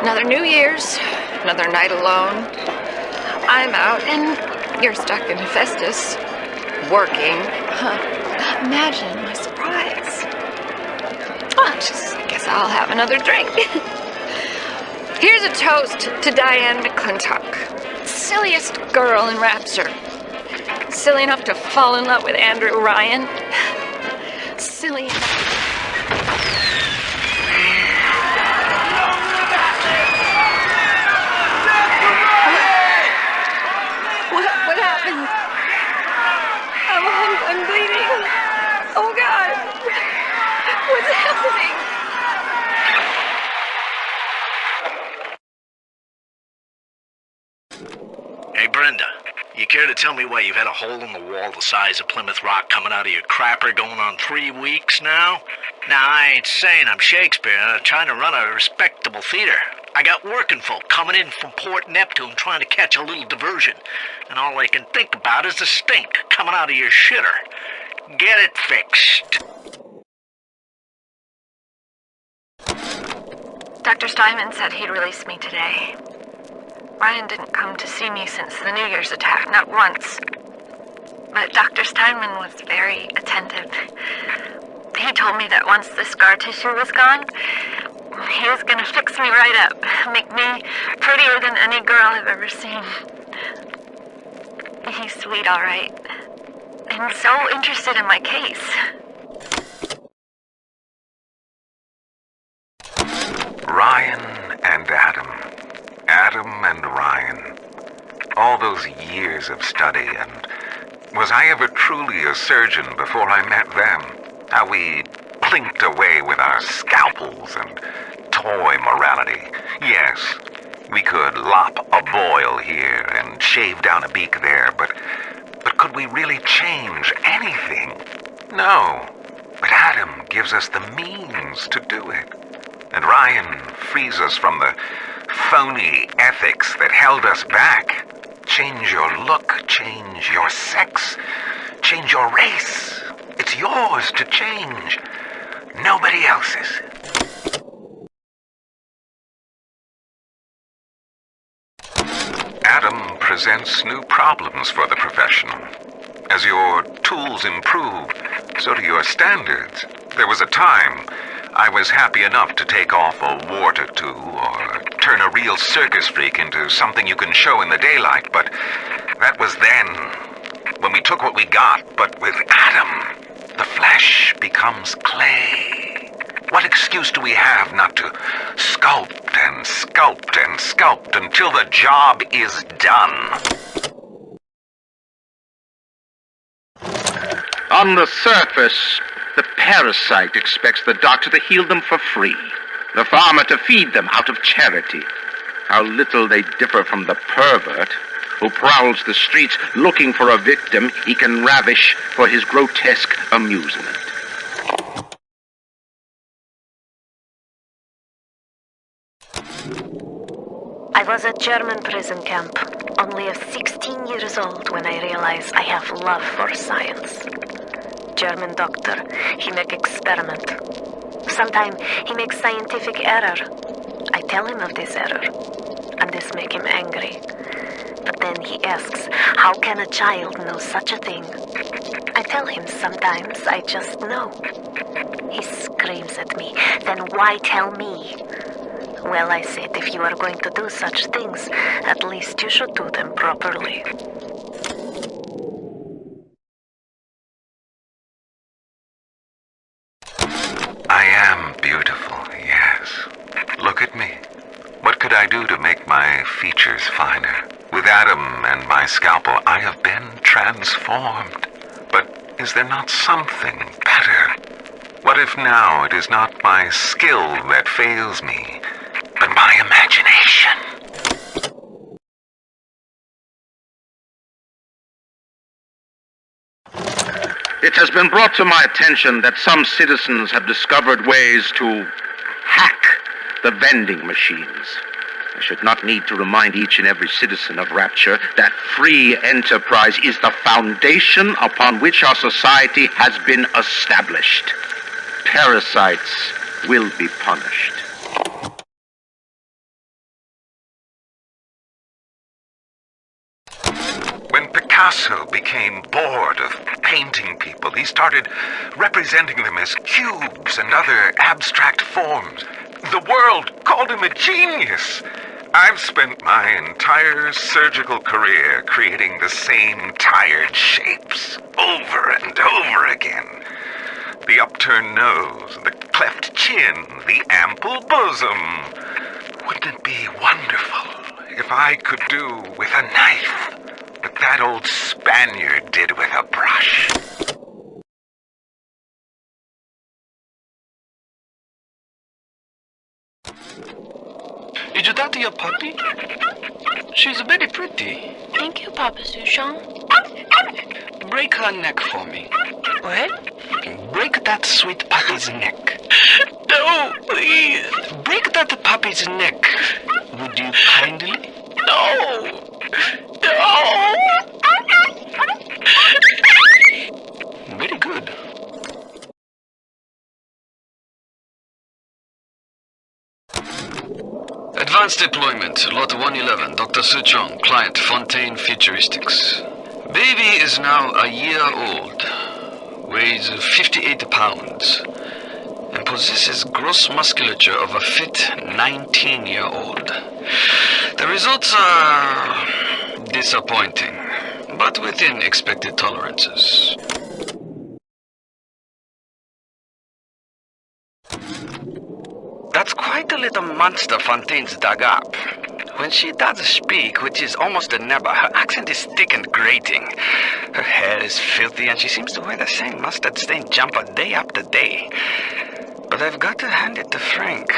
Another New Year's, another night alone. I'm out and you're stuck in Hephaestus, working. Huh. Imagine my surprise. I guess I'll have another drink. Here's a toast to Diane McClintock, silliest girl in Rapture. Silly enough to fall in love with Andrew Ryan. Silly enough. What happened? I'm bleeding. Oh God. What's happening? Hey, Brenda, you care to tell me why you've had a hole in the wall the size of Plymouth Rock coming out of your crapper going on 3 weeks now? Now, I ain't saying I'm Shakespeare. I'm trying to run a respectable theater. I got working folk coming in from Port Neptune trying to catch a little diversion. And all I can think about is the stink coming out of your shitter. Get it fixed. Dr. Steinman said he'd release me today. Ryan didn't come to see me since the New Year's attack, not once. But Dr. Steinman was very attentive. He told me that once the scar tissue was gone, he was gonna fix me right up, make me prettier than any girl I've ever seen. He's sweet, all right. And so interested in my case. Ryan and Adam. Adam and Ryan. All those years of study, and was I ever truly a surgeon before I met them? How we plinked away with our scalpels and toy morality. Yes, we could lop a boil here and shave down a beak there, but could we really change anything? No. But Adam gives us the means to do it. And Ryan frees us from the phony ethics that held us back. Change your look, change your sex, change your race. It's yours to change. Nobody else's. Adam presents new problems for the professional. As your tools improve, so do your standards. There was a time I was happy enough to take off a wart or two, or turn a real circus freak into something you can show in the daylight, but that was then, when we took what we got. But with Adam, the flesh becomes clay. What excuse do we have not to sculpt and sculpt and sculpt until the job is done? On the surface, the parasite expects the doctor to heal them for free, the farmer to feed them out of charity. How little they differ from the pervert who prowls the streets looking for a victim he can ravish for his grotesque amusement. I was at German prison camp, only 16 years old when I realized I have love for science. German doctor, he make experiment. Sometimes he makes scientific error. I tell him of this error, and this make him angry. But then he asks, how can a child know such a thing? I tell him sometimes I just know. He screams at me, then why tell me? Well, I said, if you are going to do such things, at least you should do them properly. I am beautiful, yes. Look at me. What could I do to make my features finer? With Adam and my scalpel, I have been transformed. But is there not something better? What if now it is not my skill that fails me, but my imagination? It has been brought to my attention that some citizens have discovered ways to hack the vending machines. I should not need to remind each and every citizen of Rapture that free enterprise is the foundation upon which our society has been established. Parasites will be punished. also became bored of painting people. He started representing them as cubes and other abstract forms. The world called him a genius. I've spent my entire surgical career creating the same tired shapes over and over again. The upturned nose, the cleft chin, the ample bosom. Wouldn't it be wonderful if I could do with a knife what that old Spaniard did with a brush? Is that your puppy? She's very pretty. Thank you, Papa Sushong. Break her neck for me. What? Break that sweet puppy's neck. No, please. Break that puppy's neck. Would you kindly? No. No. Very good. Advanced deployment, Lot 111, Dr. Suchong, client Fontaine Futuristics. Baby is now a year old, weighs 58 pounds, and possesses gross musculature of a fit 19-year-old. The results are disappointing, but within expected tolerances. That's quite a little monster Fontaine's dug up. When she does speak, which is almost never, her accent is thick and grating. Her hair is filthy, and she seems to wear the same mustard-stained jumper day after day. But I've got to hand it to Frank.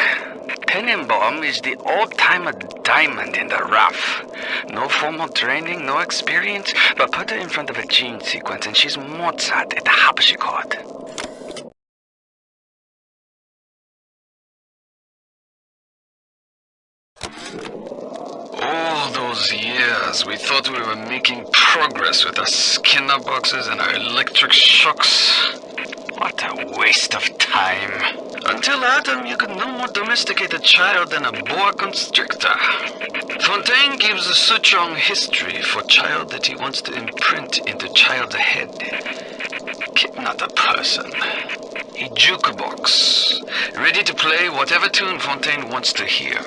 Tenenbaum is the old-timer diamond in the rough. No formal training, no experience, but put her in front of a gene sequence, and she's Mozart at the harpsichord. All those years, we thought we were making progress with our Skinner boxes and our electric shocks. What a waste of time. Until Adam, you could no more domesticate a child than a boa constrictor. Fontaine gives a Suchong history for child that he wants to imprint into child's head. Kid, not a person. A jukebox, ready to play whatever tune Fontaine wants to hear.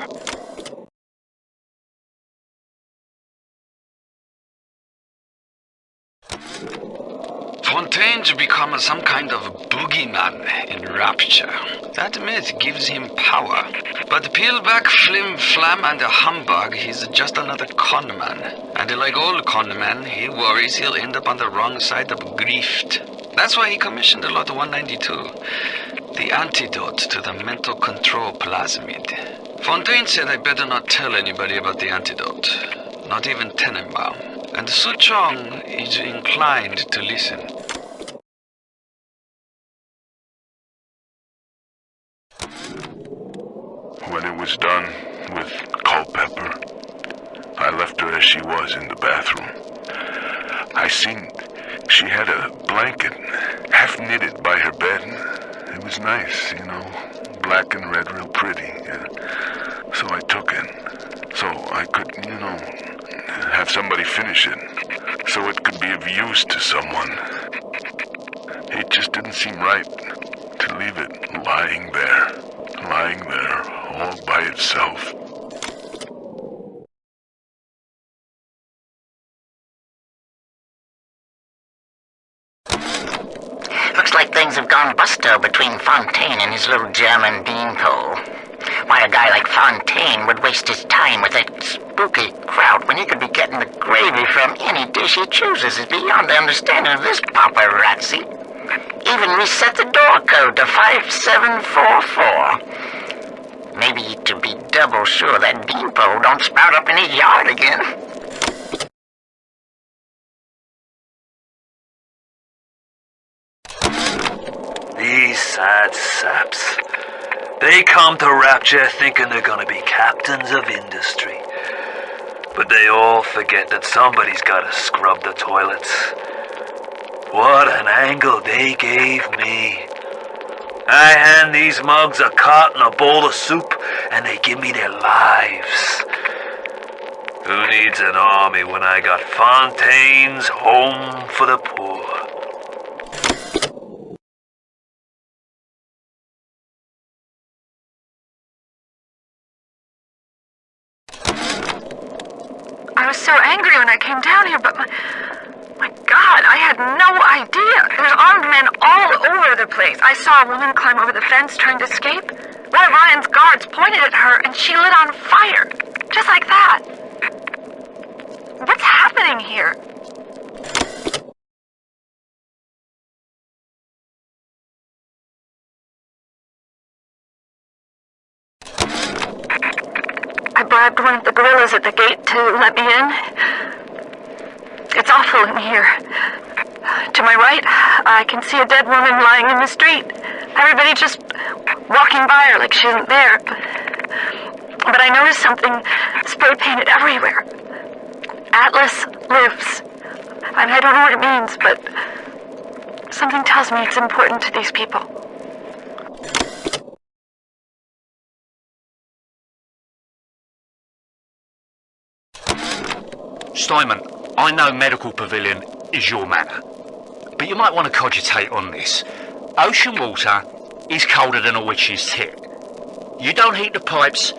Fontaine's become some kind of boogeyman in Rapture. That myth gives him power. But peel back flim flam and a humbug, he's just another conman. And like all conmen, he worries he'll end up on the wrong side of grift. That's why he commissioned the Lot 192, the antidote to the mental control plasmid. Fontaine said I better not tell anybody about the antidote, not even Tenenbaum. And Suchong is inclined to listen. When it was done with Culpepper, I left her as she was in the bathroom. I seen she had a blanket half knitted by her bed. It was nice, black and red, real pretty. So I took it, so I could, have somebody finish it, so it could be of use to someone. It just didn't seem right to leave it lying there all by itself. Looks like things have gone busto between Fontaine and his little German beanpole. Why a guy like Fontaine would waste his time with that spooky crowd when he could be getting the gravy from any dish he chooses is beyond the understanding of this paparazzi. Even reset the door code to 5744. Maybe to be double sure that beanpole don't sprout up in his yard again. These sad saps. They come to Rapture thinking they're gonna be captains of industry. But they all forget that somebody's gotta scrub the toilets. What an angle they gave me. I hand these mugs a cot and a bowl of soup, and they give me their lives. Who needs an army when I got Fontaine's Home for the Poor? I was so angry when I came down here, but my God, I had no idea. There's armed men all over the place. I saw a woman climb over the fence trying to escape. One of Ryan's guards pointed at her and she lit on fire. Just like that. What's happening here? I bribed one of the gorillas at the gate to let me in. It's awful in here. To my right, I can see a dead woman lying in the street. Everybody just walking by her like she isn't there. But I noticed something spray painted everywhere. Atlas lives. I don't know what it means, but something tells me it's important to these people. Steinman, I know Medical Pavilion is your manor, but you might want to cogitate on this. Ocean water is colder than a witch's tit. You don't heat the pipes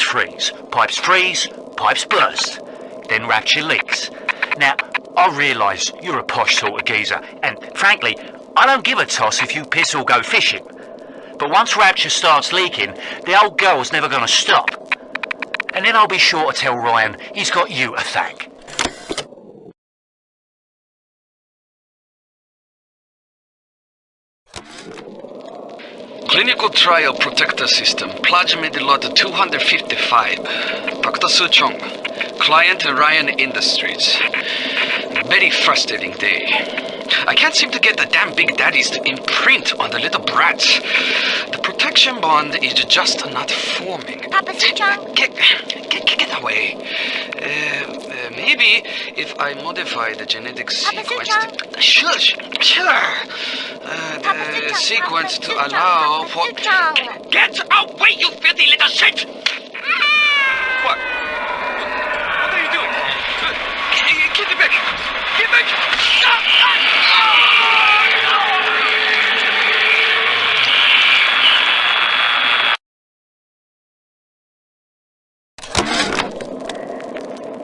freeze. Pipes freeze, pipes burst. Then Rapture leaks. Now, I realise you're a posh sort of geezer, and frankly, I don't give a toss if you piss or go fishing. But once Rapture starts leaking, the old girl's never going to stop. And then I'll be sure to tell Ryan he's got you to thank. Clinical trial protector system, plasmid lot 255. Dr. Su Chong, client Ryan Industries. Very frustrating day. I can't seem to get the damn big daddies to imprint on the little brats. The protection bond is just not forming. Papa Su Chong? Get away. Maybe if I modify the genetic sequence... Shush! The sequence to allow for... Get away, you filthy little shit! What? What are you doing? Get back! Get back!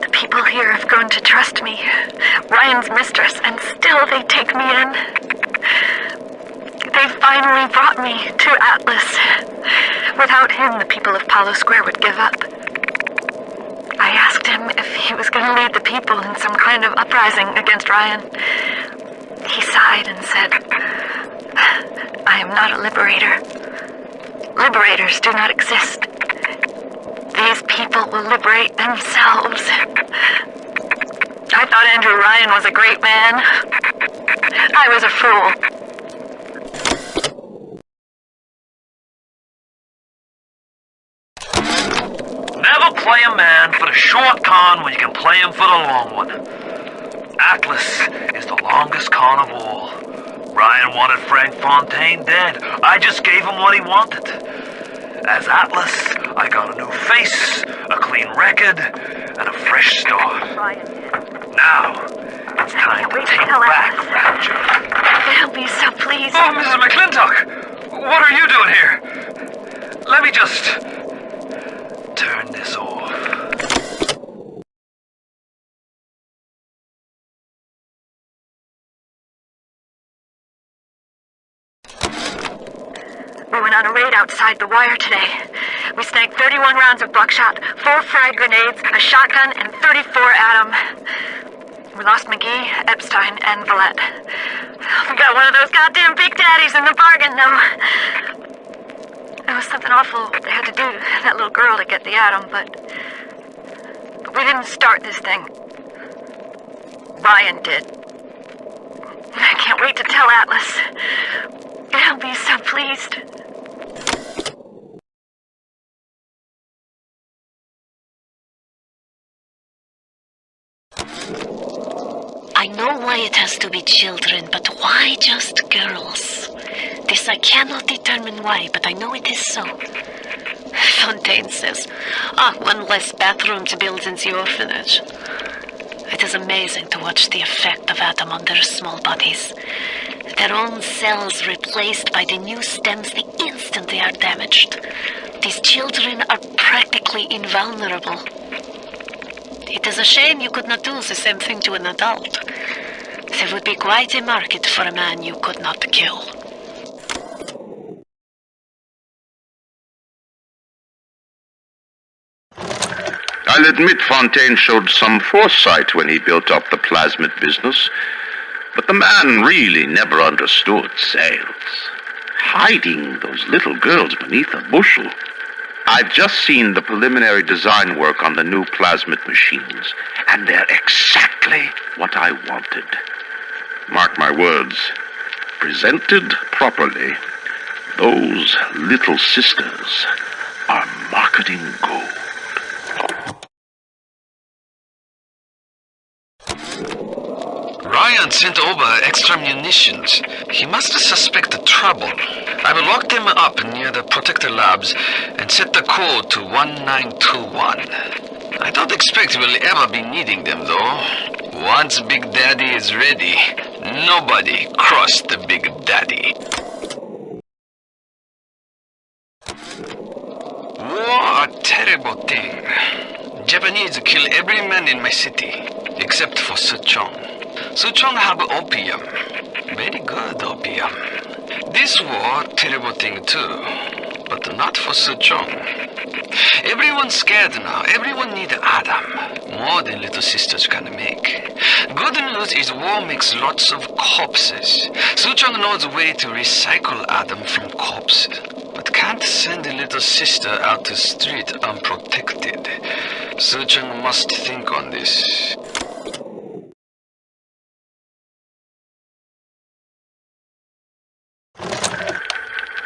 The people here have grown to trust me. Ryan's mistress, and still they take me in. They finally brought me to Atlas. Without him, the people of Palo Square would give up. I asked him if he was going to lead the people in some kind of uprising against Ryan. He sighed and said, I am not a liberator. Liberators do not exist. These people will liberate themselves. I thought Andrew Ryan was a great man. I was a fool. Never play a man for the short con when you can play him for the long one. Atlas is the longest con of all. Ryan wanted Frank Fontaine dead. I just gave him what he wanted. As Atlas, I got a new face, a clean record, and a fresh start. Now, it's time to take back Rapture. They'll be so pleased. Oh, Mrs. McClintock! What are you doing here? Let me just... turn this off. We went on a raid outside the wire today. We snagged 31 rounds of buckshot, 4 frag grenades, a shotgun, and 34 Atom. We lost McGee, Epstein, and Vallette. We got one of those goddamn big daddies in the bargain, though. It was something awful they had to do to that little girl to get the Atom, but we didn't start this thing. Ryan did. I can't wait to tell Atlas. He'll be so pleased. I know why it has to be children, but why just girls? This I cannot determine why, but I know it is so. Fontaine says, one less bathroom to build in the orphanage. It is amazing to watch the effect of Adam on their small bodies. Their own cells replaced by the new stems the instant they are damaged. These children are practically invulnerable. It is a shame you could not do the same thing to an adult. There would be quite a market for a man you could not kill. I'll admit Fontaine showed some foresight when he built up the plasmid business, but the man really never understood sales. Hiding those little girls beneath a bushel. I've just seen the preliminary design work on the new plasmid machines, and they're exactly what I wanted. Mark my words, presented properly, those little sisters are marketing gold. Ryan sent over extra munitions. He must suspect trouble. I will lock them up near the protector labs and set the code to 1921. I don't expect we'll ever be needing them, though. Once Big Daddy is ready, nobody cross the Big Daddy. War a terrible thing. Japanese kill every man in my city, except for Suchong. Suchong have opium. Very good opium. This war, terrible thing too, but not for Suchong. Everyone's scared now. Everyone need Adam. More than little sisters can make. Good news is war makes lots of corpses. Suchong knows a way to recycle Adam from corpses, but can't send a little sister out to street unprotected. Suchong must think on this.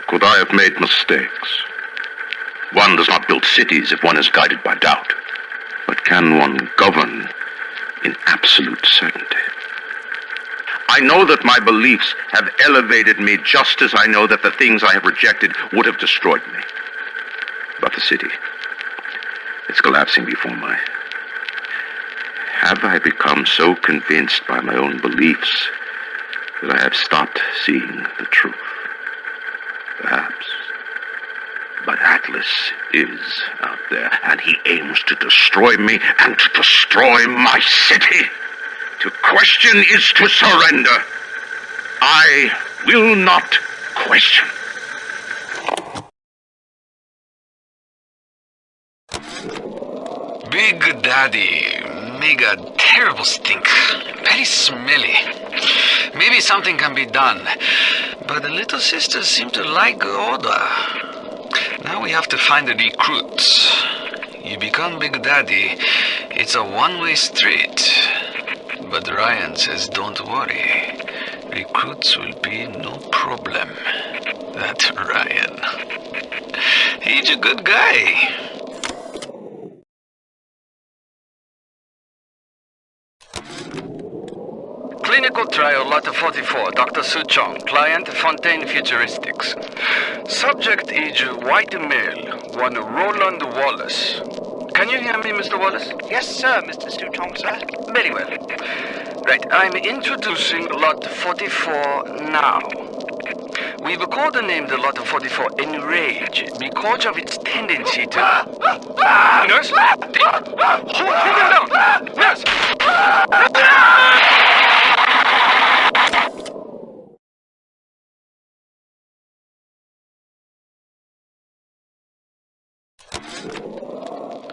Could I have made mistakes? One does not build cities if one is guided by doubt. But can one govern in absolute certainty? I know that my beliefs have elevated me just as I know that the things I have rejected would have destroyed me. But the city, it's collapsing before my... Have I become so convinced by my own beliefs that I have stopped seeing the truth? Perhaps. But Atlas is out there, and he aims to destroy me and to destroy my city. To question is to surrender. I will not question. Big Daddy make a terrible stink. Very smelly. Maybe something can be done. But the little sisters seem to like order. Now we have to find the recruits. You become Big Daddy, it's a one-way street. But Ryan says don't worry. Recruits will be no problem. That's Ryan. He's a good guy. Clinical trial lot 44, Dr. Suchong, client Fontaine Futuristics. Subject is white male, one Roland Wallace. Can you hear me, Mr. Wallace? Yes, sir, Mr. Suchong, sir. Very well. Right, I'm introducing lot 44 now. We've codenamed the lot 44 Enrage because of its tendency to... Nurse? Hold him down! Nurse!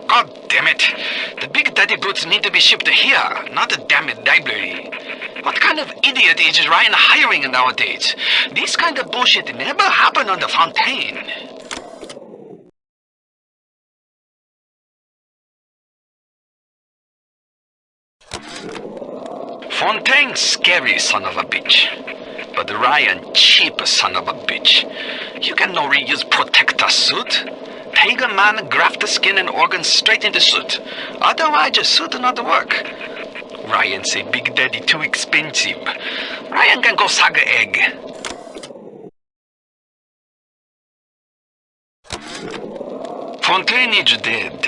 God damn it! The Big Daddy boots need to be shipped here, not the damn library. What kind of idiot is Ryan hiring nowadays? This kind of bullshit never happened on the Fontaine. Fontaine scary son of a bitch. But Ryan cheap son of a bitch. You can no reuse protector suit. Take a man, graft the skin and organs straight into suit. Otherwise, your suit not work. Ryan say Big Daddy too expensive. Ryan can go suck a egg. Fontaine is dead.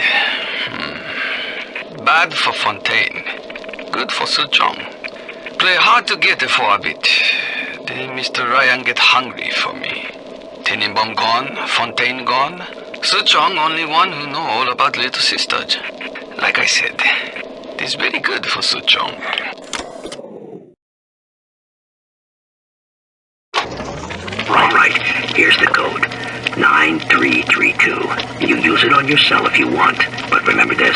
Bad for Fontaine. Good for Suchong. Play hard to get for a bit. Then Mr. Ryan get hungry for me. Tenenbaum gone, Fontaine gone. Suchong only one who know all about little sisters. Like I said, it is very good for Suchong. All right, here's the code. 9332. You use it on your cell if you want, but remember this.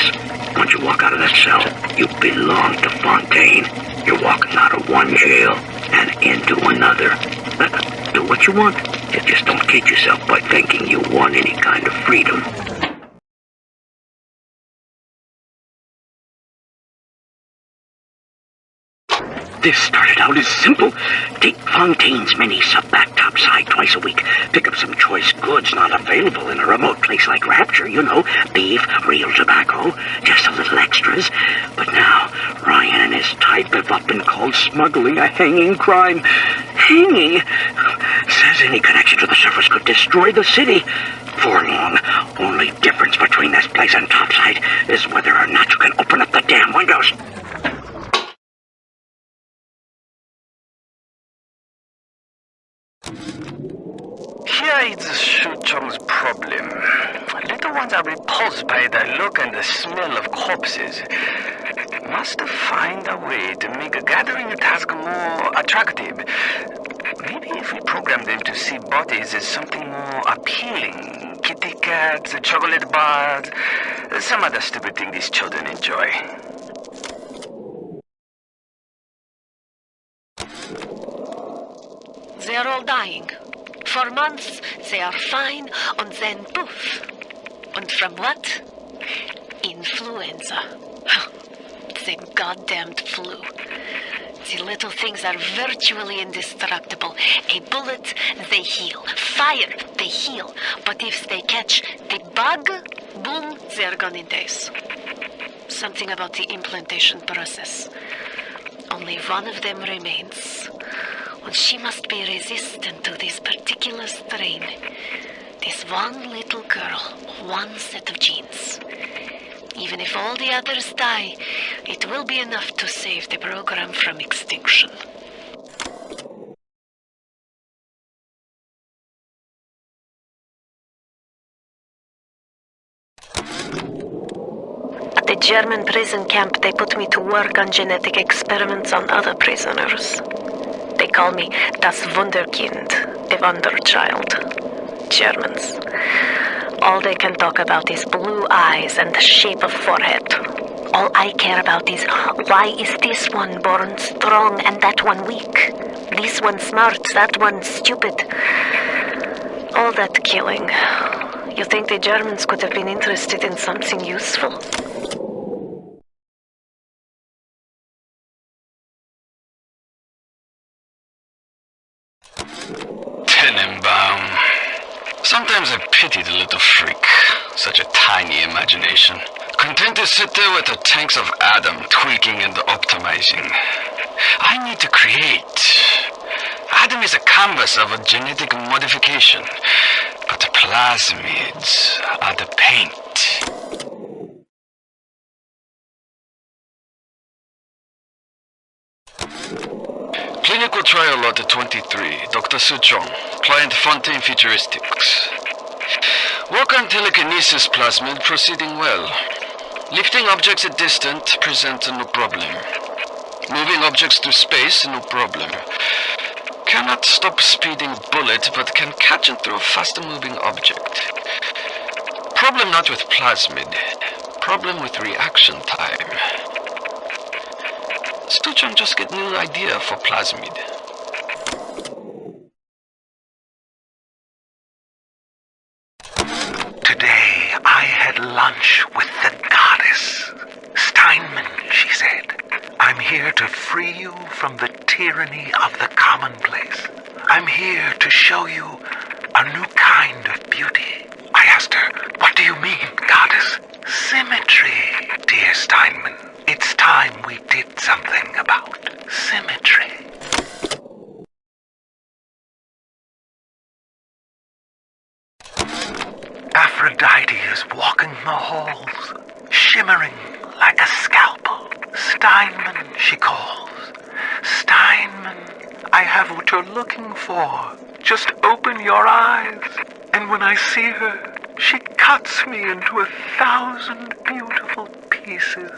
Once you walk out of that cell, you belong to Fontaine. You're walking out of one jail and into another. Do what you want. Just don't kid yourself by thinking you want any kind of freedom. This started out as simple. Take Fontaine's mini sub back topside twice a week. Pick up some choice goods not available in a remote place like Rapture, you know. Beef, real tobacco, just a little extras. But now, Ryan and his type have up and called smuggling a hanging crime. Hanging? Says any connection to the surface could destroy the city. For long, only difference between this place and topside is whether or not you can open up the damn windows. Here is Suchong's problem. Little ones are repulsed by the look and the smell of corpses. Must find a way to make a gathering task more attractive. Maybe if we program them to see bodies as something more appealing. Kitty cats, chocolate bars, some other stupid thing these children enjoy. They are all dying. For months, they are fine, and then poof. And from what? Influenza. The goddamned flu. The little things are virtually indestructible. A bullet, they heal. Fire, they heal. But if they catch the bug, boom, they're gone in days. Something about the implantation process. Only one of them remains. And she must be resistant to this particular strain. This one little girl, one set of genes. Even if all the others die, it will be enough to save the program from extinction. At the German prison camp, they put me to work on genetic experiments on other prisoners. They call me Das Wunderkind, the Wonder Child. Germans. All they can talk about is blue eyes and the shape of forehead. All I care about is why is this one born strong and that one weak? This one smart, that one stupid. All that killing. You think the Germans could have been interested in something useful? Tenenbaum. Sometimes I pity the little freak. Such a tiny imagination. Content to sit there with the tanks of Adam tweaking and optimizing. I need to create. Adam is a canvas of a genetic modification, but the plasmids are the paint. Clinical trial lot 23, Dr. Suchong, client Fontaine Futuristics. Work on telekinesis plasmid proceeding well. Lifting objects at distance present no problem. Moving objects through space, no problem. Cannot stop speeding bullet, but can catch and throw a faster moving object. Problem not with plasmid. Problem with reaction time. Suchong just get new idea for plasmid. Today I had lunch with the goddess. Steinman, she said. I'm here to free you from the tyranny of the commonplace. I'm here to show you a new kind of beauty. I asked her, what do you mean, goddess? Symmetry, dear Steinman. It's time we did something about symmetry. Aphrodite is walking the halls, shimmering like a scalpel. Steinman, she calls. Steinman, I have what you're looking for. Just open your eyes. And when I see her, she cuts me into 1,000 beautiful pieces.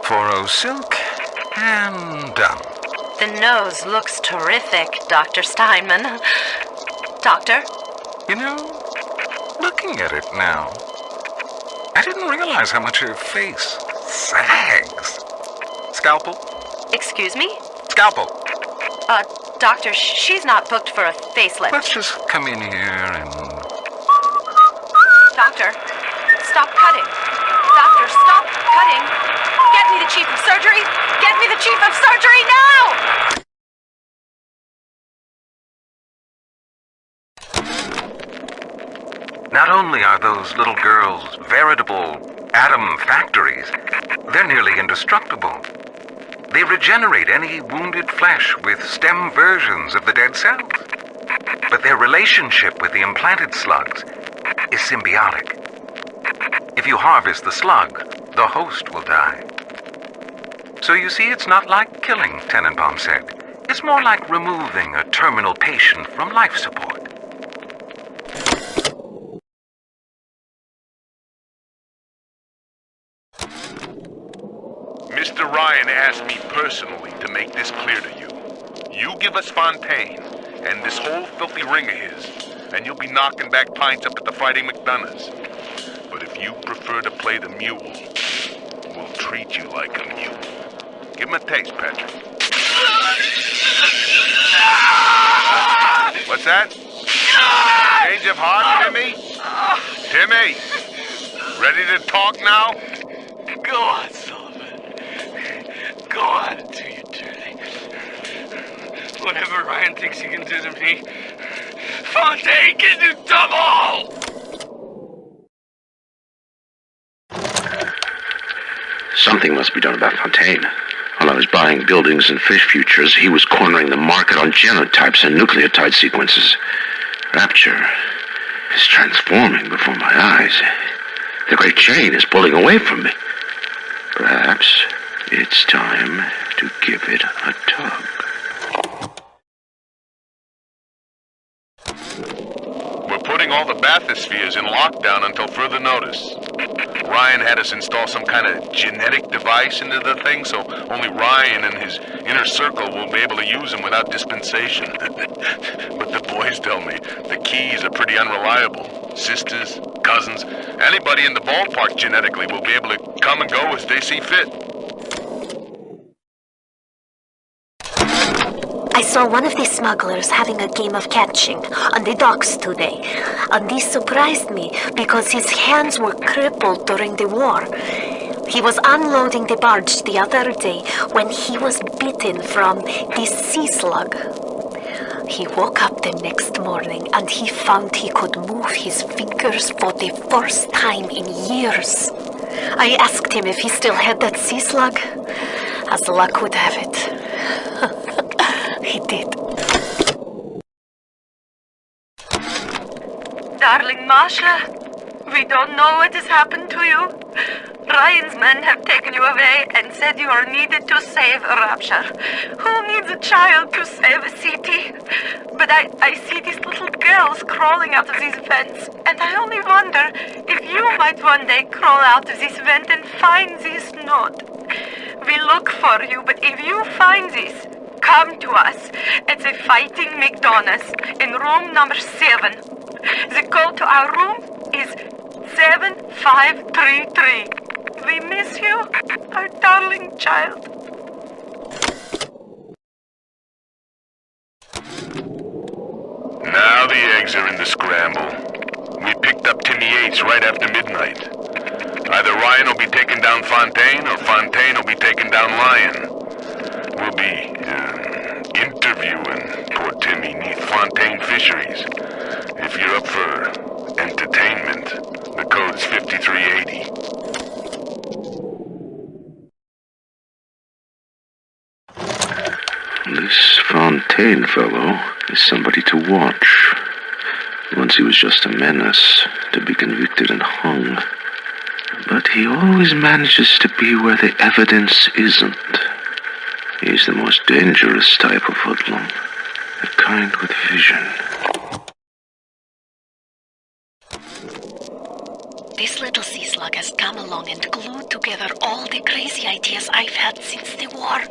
For silk and done. The nose looks terrific, Dr. Steinman. Doctor? You know, looking at it now, I didn't realize how much her face sags. Scalpel? Excuse me? Scalpel. Doctor, she's not booked for a facelift. Let's just come in here and... Doctor, stop cutting. Doctor, stop cutting. Get me the chief of surgery. Get me the chief of surgery now! Not only are those little girls veritable atom factories, they're nearly indestructible. They regenerate any wounded flesh with stem versions of the dead cells. But their relationship with the implanted slugs is symbiotic. If you harvest the slug, the host will die. So you see, it's not like killing, Tenenbaum said. It's more like removing a terminal patient from life support. Mr. Ryan asked me personally to make this clear to you. You give us Fontaine and this whole filthy ring of his, and you'll be knocking back pints up at the Fighting McDonough's. But if you prefer to play the mule, we'll treat you like a mule. Give him a taste, Patrick. What's that? Change of heart, Timmy? Timmy! Ready to talk now? Go on, Sullivan. Go on and do your dirty. Whatever Ryan thinks he can do to me, Fontaine can do double! Something must be done about Fontaine. While I was buying buildings and fish futures, he was cornering the market on genotypes and nucleotide sequences. Rapture is transforming before my eyes. The great chain is pulling away from me. Perhaps it's time to give it a tug. We're putting all the bathyspheres in lockdown until further notice. Ryan had us install some kind of genetic device into the thing, so only Ryan and his inner circle will be able to use them without dispensation. But the boys tell me the keys are pretty unreliable. Sisters, cousins, anybody in the ballpark genetically will be able to come and go as they see fit. I saw one of these smugglers having a game of catching on the docks today, and this surprised me because his hands were crippled during the war. He was unloading the barge the other day when he was bitten from the sea slug. He woke up the next morning and he found he could move his fingers for the first time in years. I asked him if he still had that sea slug. As luck would have it, he did. Darling Masha, we don't know what has happened to you. Ryan's men have taken you away and said you are needed to save Rapture. Who needs a child to save a city? But I see these little girls crawling out of these vents, and I only wonder if you might one day crawl out of this vent and find this note. We look for you, but if you find this, come to us at the Fighting McDonough's in room number 7. The code to our room is 7533. We miss you, our darling child. Now the eggs are in the scramble. We picked up Timmy Yates right after midnight. Either Ryan will be taking down Fontaine, or Fontaine will be taking down Ryan. We'll be interviewing poor Timmy neath Fontaine Fisheries. If you're up for entertainment, the code's 5380. This This Fontaine fellow is somebody to watch. Once he was just a menace, to be convicted and hung. But he always manages to be where the evidence isn't. He's the most dangerous type of hoodlum. The kind with vision. This little sea slug has come along and glued together all the crazy ideas I've had since the war.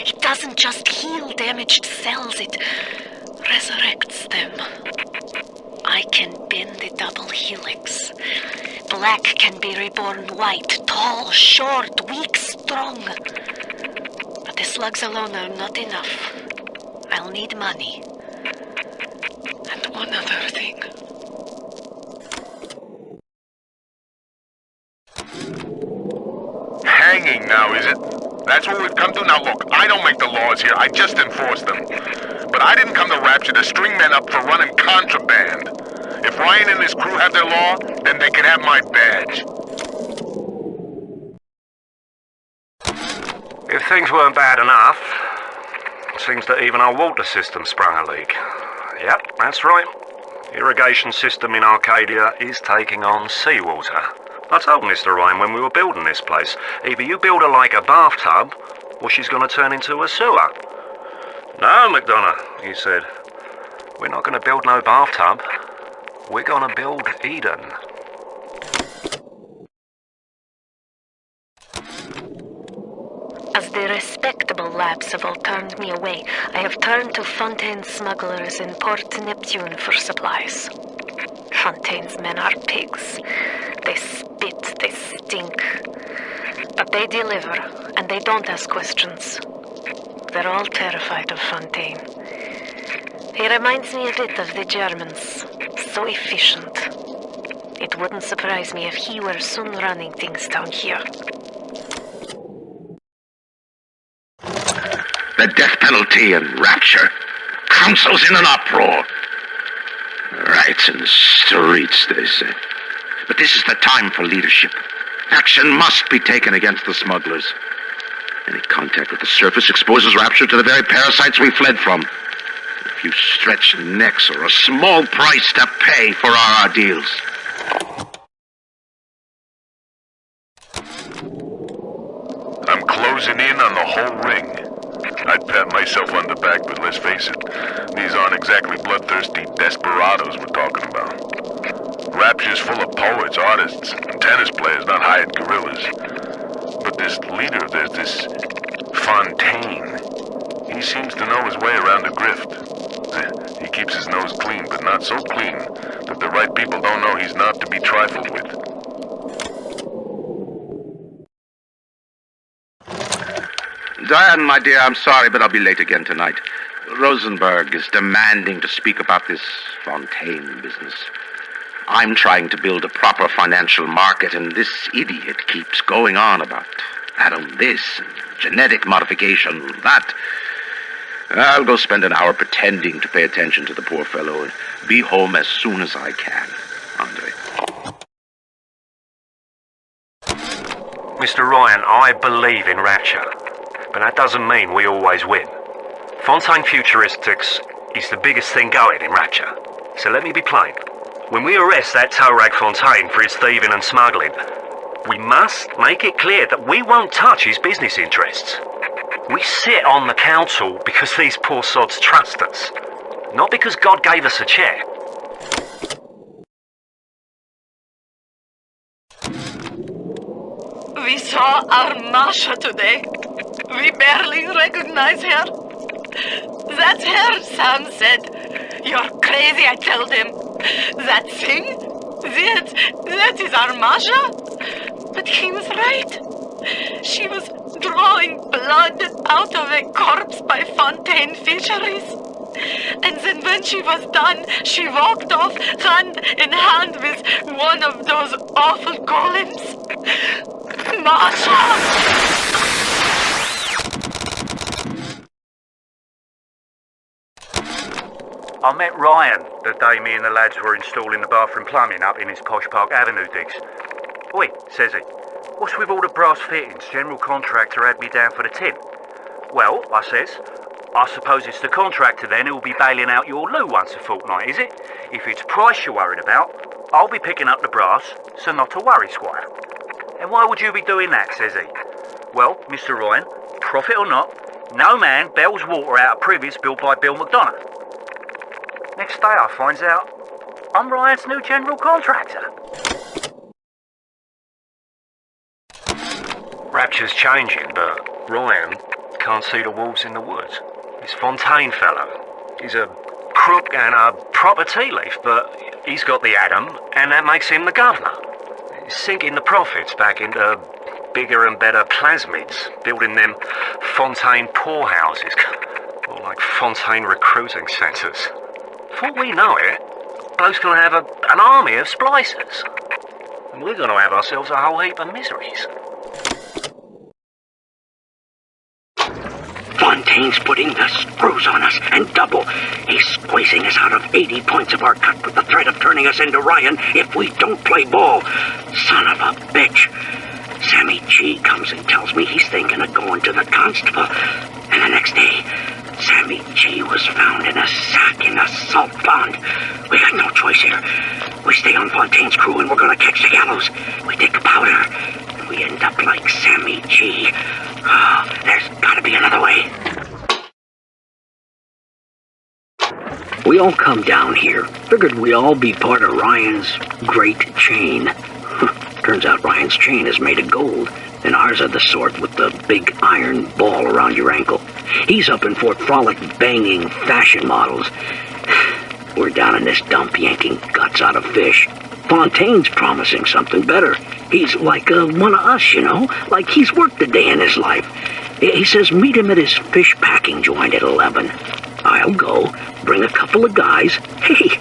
It doesn't just heal damaged cells, it resurrects them. I can bend the double helix. Black can be reborn white, tall, short, weak, strong. But the slugs alone are not enough. I'll need money. And one other thing. Hanging now, is it? That's what we've come to? Now look, I don't make the laws here, I just enforce them. But I didn't come to Rapture to string men up for running contraband. If Ryan and his crew have their law, then they can have my badge. If things weren't bad enough, it seems that even our water system sprung a leak. Yep, that's right. Irrigation system in Arcadia is taking on seawater. I told Mr. Ryan when we were building this place, either you build her like a bathtub, or she's going to turn into a sewer. No, McDonough, he said. We're not going to build no bathtub. We're going to build Eden. As the respectable labs have all turned me away, I have turned to Fontaine's smugglers in Port Neptune for supplies. Fontaine's men are pigs. They spit, they stink. But they deliver, and they don't ask questions. They're all terrified of Fontaine. He reminds me a bit of the Germans. So efficient. It wouldn't surprise me if he were soon running things down here. The death penalty and Rapture. Council's in an uproar. Riots in the streets, they say. But this is the time for leadership. Action must be taken against the smugglers. Any contact with the surface exposes Rapture to the very parasites we fled from. A few stretched necks or a small price to pay for our deals. I'm closing in on the whole ring. I'd pat myself on the back, but let's face it, these aren't exactly bloodthirsty desperados we're talking about. Rapture's full of poets, artists, and tennis players, not hired guerrillas. But this leader, there's this Fontaine. He seems to know his way around a grift. He keeps his nose clean, but not so clean that the right people don't know he's not to be trifled with. Diane, my dear, I'm sorry, but I'll be late again tonight. Rosenberg is demanding to speak about this Fontaine business. I'm trying to build a proper financial market, and this idiot keeps going on about atom this and genetic modification that. I'll go spend an hour pretending to pay attention to the poor fellow and be home as soon as I can. Andre. Mr. Ryan, I believe in Rapture, but that doesn't mean we always win. Fontaine Futuristics is the biggest thing going in Rapture, so let me be plain. When we arrest that toe rag Fontaine for his thieving and smuggling, we must make it clear that we won't touch his business interests. We sit on the council because these poor sods trust us, not because God gave us a chair. We saw our Masha today. We barely recognize her. That's her, Sam said. You're crazy, I told him. That thing? That is our Masha? But he was right. She was drawing blood out of a corpse by Fontaine Fisheries. And then when she was done, she walked off hand in hand with one of those awful golems. Masha! I met Ryan the day me and the lads were installing the bathroom plumbing up in his Posh Park Avenue digs. Oi, says he, what's with all the brass fittings? General contractor had me down for the tin. Well, I says, I suppose it's the contractor then who'll be bailing out your loo once a fortnight, is it? If it's price you're worried about, I'll be picking up the brass, so not to worry, Squire. And why would you be doing that, says he? Well, Mr. Ryan, profit or not, no man bails water out of privies built by Bill McDonough. Next day I finds out I'm Ryan's new general contractor. Rapture's changing, but Ryan can't see the wolves in the woods. This Fontaine fellow, he's a crook and a proper tea leaf, but he's got the atom, and that makes him the governor. He's sinking the profits back into bigger and better plasmids, building them Fontaine poorhouses, or like Fontaine recruiting centres. Before we know it, bloke's gonna have an army of splicers. And we're gonna have ourselves a whole heap of miseries. Fontaine's putting the screws on us, and double. He's squeezing us out of 80 points of our cut with the threat of turning us into Ryan if we don't play ball. Son of a bitch. Sammy G comes and tells me he's thinking of going to the constable. And the next day, Sammy G was found in a sack in a salt pond. We got no choice here. We stay on Fontaine's crew and we're gonna catch the gallows. We take the powder, and we end up like Sammy G. Oh, there's gotta be another way. We all come down here. Figured we all be part of Ryan's great chain. Turns out Ryan's chain is made of gold, and ours are the sort with the big iron ball around your ankle. He's up in Fort Frolic banging fashion models. We're down in this dump yanking guts out of fish. Fontaine's promising something better. He's like one of us, you know? Like he's worked a day in his life. He says meet him at his fish packing joint at 11. I'll go, bring a couple of guys. Hey,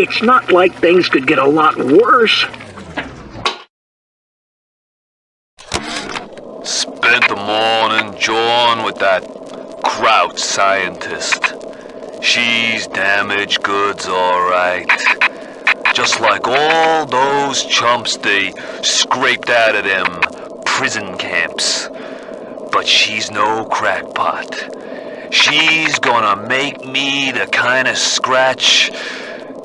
it's not like things could get a lot worse. Spent the morning jawing with that Kraut scientist. She's damaged goods, all right. Just like all those chumps they scraped out of them prison camps. But she's no crackpot. She's gonna make me the kind of scratch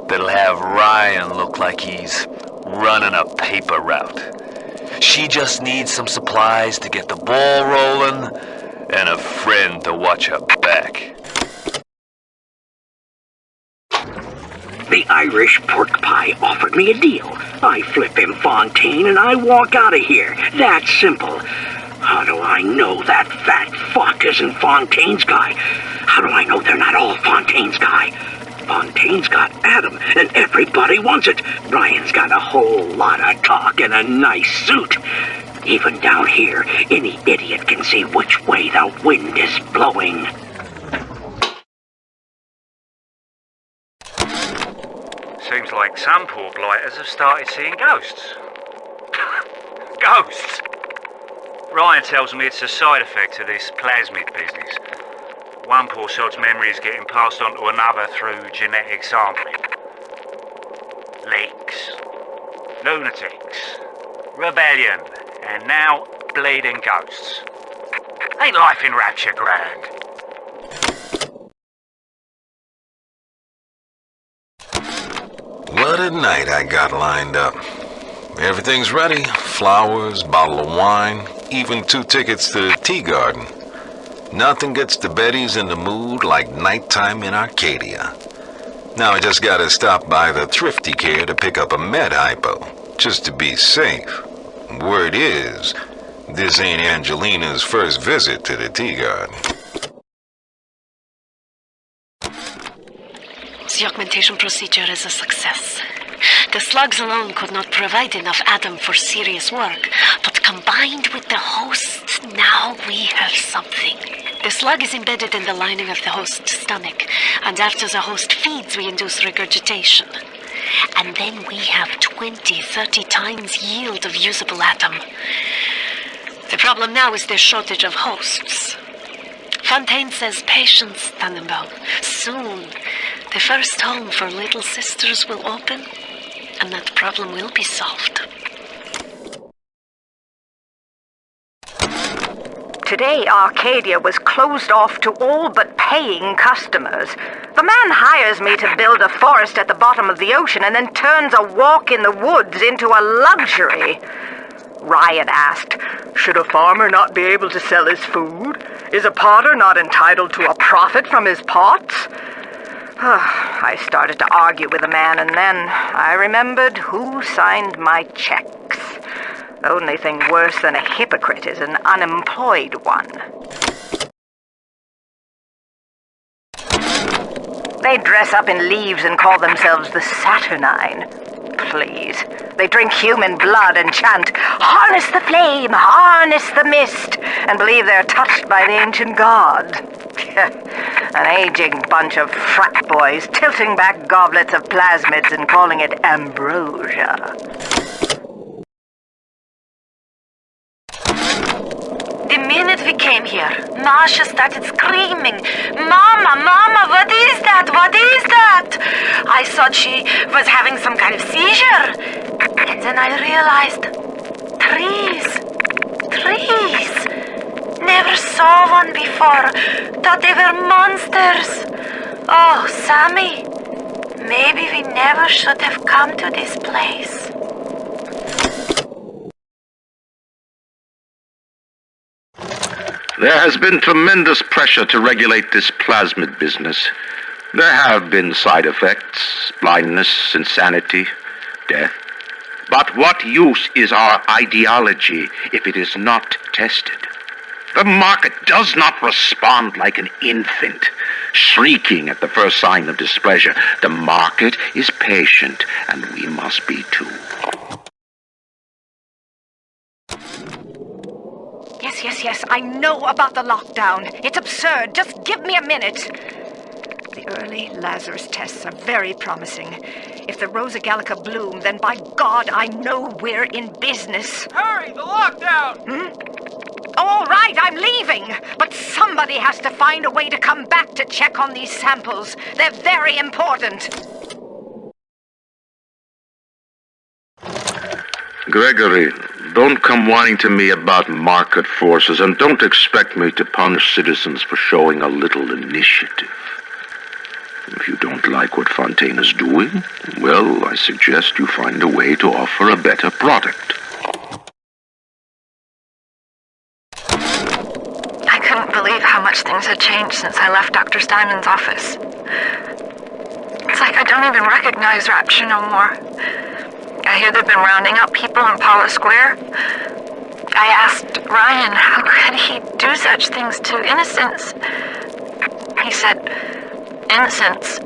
that'll have Ryan look like he's running a paper route. She just needs some supplies to get the ball rolling and a friend to watch her back. The Irish pork pie offered me a deal. I flip him Fontaine and I walk out of here. That's simple. How do I know that fat fuck isn't Fontaine's guy? How do I know they're not all Fontaine's guy? Fontaine's got Adam, and everybody wants it. Ryan's got a whole lot of talk and a nice suit. Even down here, any idiot can see which way the wind is blowing. Seems like some poor blighters have started seeing ghosts. Ghosts? Ryan tells me it's a side effect of this plasmid business. One poor sod's memory is getting passed on to another through genetic sampling. Leaks, lunatics, rebellion, and now bleeding ghosts. Ain't life in Rapture grand? What a night I got lined up. Everything's ready. Flowers, bottle of wine, even 2 tickets to the tea garden. Nothing gets the Bettys in the mood like nighttime in Arcadia. Now I just gotta stop by the Thrifty Care to pick up a med hypo, just to be safe. Word is, this ain't Angelina's first visit to the tea garden. The augmentation procedure is a success. The slugs alone could not provide enough Adam for serious work, but combined with the host, now we have something. The slug is embedded in the lining of the host's stomach, and after the host feeds, we induce regurgitation. And then we have 20-30 times yield of usable Adam. The problem now is the shortage of hosts. Fontaine says patience, Tannenbaum. Soon, the first home for little sisters will open, and that problem will be solved. Today, Arcadia was closed off to all but paying customers. The man hires me to build a forest at the bottom of the ocean and then turns a walk in the woods into a luxury. Ryan asked, should a farmer not be able to sell his food? Is a potter not entitled to a profit from his pots? I started to argue with the man, and then I remembered who signed my checks. The only thing worse than a hypocrite is an unemployed one. They dress up in leaves and call themselves the Saturnine. Please. They drink human blood and chant, harness the flame, harness the mist, and believe they're touched by the ancient gods. An aging bunch of frat boys tilting back goblets of plasmids and calling it ambrosia. The minute we came here, Masha started screaming, Mama, Mama, what is that? What is that? I thought she was having some kind of seizure. And then I realized, trees. Never saw one before. Thought they were monsters. Oh, Sammy, maybe we never should have come to this place. There has been tremendous pressure to regulate this plasmid business. There have been side effects, blindness, insanity, death. But what use is our ideology if it is not tested? The market does not respond like an infant, shrieking at the first sign of displeasure. The market is patient, and we must be too. Yes, I know about the lockdown. It's absurd. Just give me a minute. The early Lazarus tests are very promising. If the Rosa Gallica bloom, then by God, I know we're in business. Hurry, the lockdown! All right, I'm leaving. But somebody has to find a way to come back to check on these samples. They're very important. Gregory, don't come whining to me about market forces, and don't expect me to punish citizens for showing a little initiative. If you don't like what Fontaine is doing, well, I suggest you find a way to offer a better product. I couldn't believe how much things had changed since I left Dr. Steinman's office. It's like I don't even recognize Rapture no more. I hear they've been rounding up people in Paula Square. I asked Ryan how could he do such things to innocents. He said, innocents.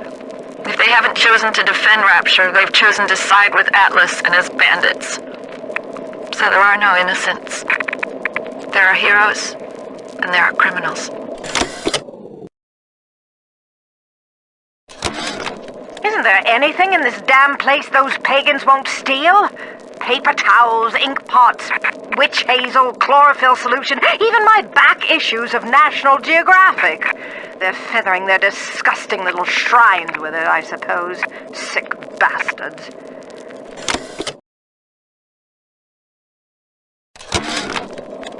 If they haven't chosen to defend Rapture, they've chosen to side with Atlas and his bandits. So there are no innocents. There are heroes, and there are criminals. Isn't there anything in this damn place those pagans won't steal? Paper towels, ink pots, witch hazel, chlorophyll solution, even my back issues of National Geographic. They're feathering their disgusting little shrines with it, I suppose. Sick bastards.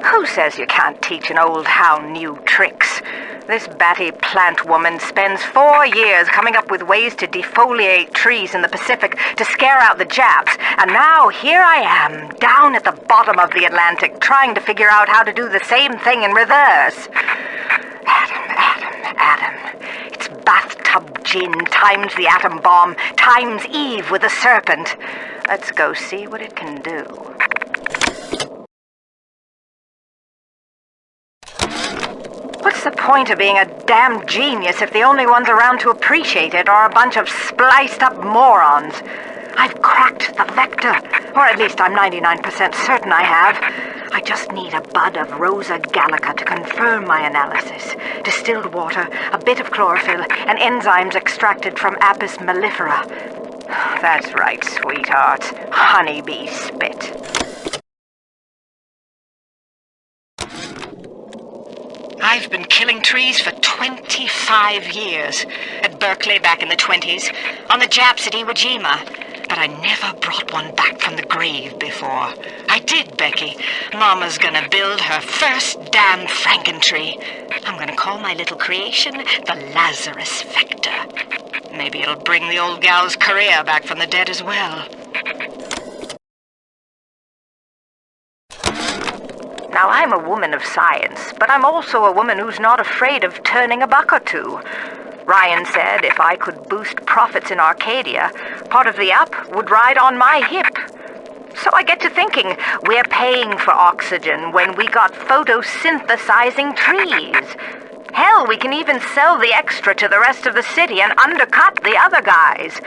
Who says you can't teach an old hound new tricks? This batty plant woman spends 4 years coming up with ways to defoliate trees in the Pacific to scare out the Japs, and now here I am, down at the bottom of the Atlantic, trying to figure out how to do the same thing in reverse. Adam. It's bathtub gin times the atom bomb times Eve with a serpent. Let's go see what it can do. What's the point of being a damn genius if the only ones around to appreciate it are a bunch of spliced-up morons? I've cracked the vector, or at least I'm 99% certain I have. I just need a bud of Rosa Gallica to confirm my analysis. Distilled water, a bit of chlorophyll, and enzymes extracted from Apis mellifera. That's right, sweetheart. Honeybee spit. I've been killing trees for 25 years. At Berkeley back in the 20s, on the Japs at Iwo Jima, but I never brought one back from the grave before. I did, Becky. Mama's gonna build her first damn Frankentree. I'm gonna call my little creation the Lazarus Factor. Maybe it'll bring the old gal's career back from the dead as well. Now, I'm a woman of science, but I'm also a woman who's not afraid of turning a buck or two. Ryan said if I could boost profits in Arcadia, part of the app would ride on my hip. So I get to thinking, we're paying for oxygen when we got photosynthesizing trees. Hell, we can even sell the extra to the rest of the city and undercut the other guys.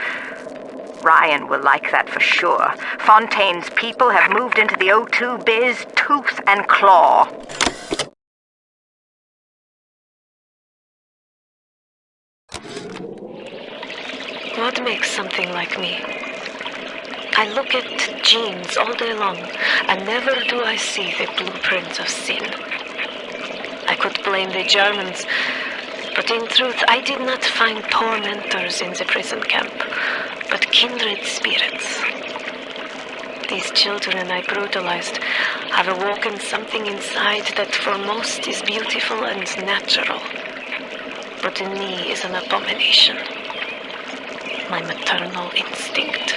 Ryan will like that for sure. Fontaine's people have moved into the O2 biz tooth and claw. What makes something like me? I look at genes all day long, and never do I see the blueprint of sin. I could blame the Germans, but in truth I did not find tormentors in the prison camp, but kindred spirits. These children I brutalized have awoken something inside that for most is beautiful and natural, but in me is an abomination. My maternal instinct.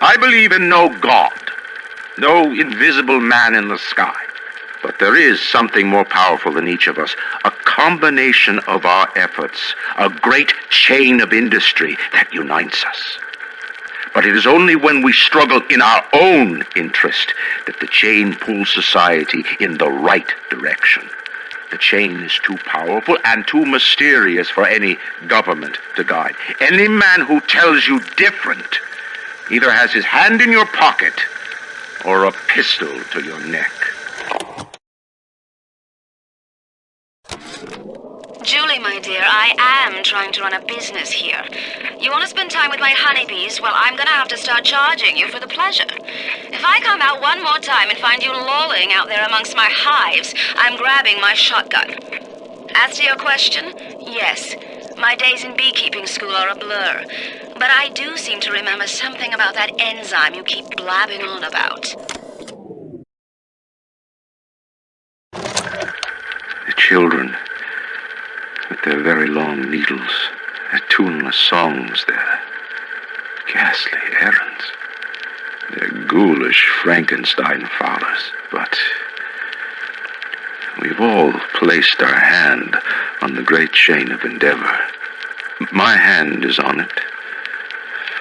I believe in no God, no invisible man in the sky. But there is something more powerful than each of us, a combination of our efforts, a great chain of industry that unites us. But it is only when we struggle in our own interest that the chain pulls society in the right direction. The chain is too powerful and too mysterious for any government to guide. Any man who tells you different either has his hand in your pocket or a pistol to your neck. Julie, my dear, I am trying to run a business here. You want to spend time with my honeybees? Well, I'm gonna have to start charging you for the pleasure. If I come out one more time and find you lolling out there amongst my hives, I'm grabbing my shotgun. As to your question, yes, my days in beekeeping school are a blur. But I do seem to remember something about that enzyme you keep blabbing on about. The children, with their very long needles, their tuneless songs, their ghastly errands, their ghoulish Frankenstein fathers. But we've all placed our hand on the great chain of endeavor. My hand is on it.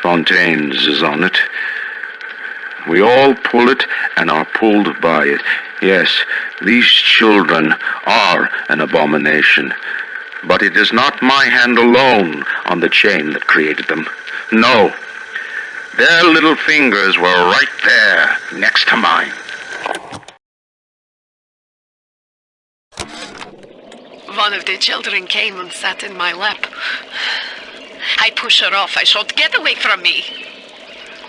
Fontaine's is on it. We all pull it and are pulled by it. Yes, these children are an abomination. But it is not my hand alone on the chain that created them. No. Their little fingers were right there, next to mine. One of the children came and sat in my lap. I push her off. I shout, "Get away from me!"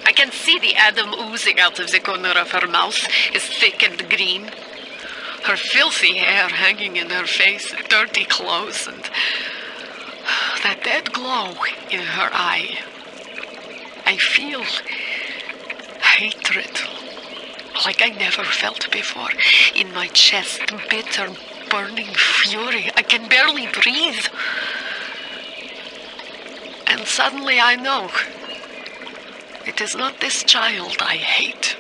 I can see the Adam oozing out of the corner of her mouth, is thick and green. Her filthy hair hanging in her face, dirty clothes, and that dead glow in her eye. I feel hatred, like I never felt before, in my chest, bitter, burning fury. I can barely breathe. And suddenly I know it is not this child I hate.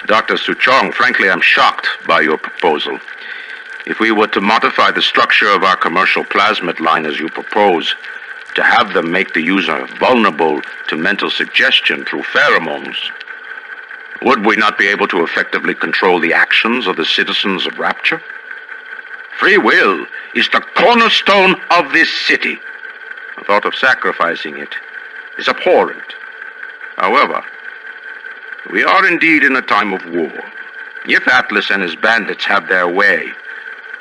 Dr. Suchong, frankly, I'm shocked by your proposal. If we were to modify the structure of our commercial plasmid line as you propose, to have them make the user vulnerable to mental suggestion through pheromones, would we not be able to effectively control the actions of the citizens of Rapture? Free will is the cornerstone of this city. The thought of sacrificing it is abhorrent. However, we are indeed in a time of war. If Atlas and his bandits have their way,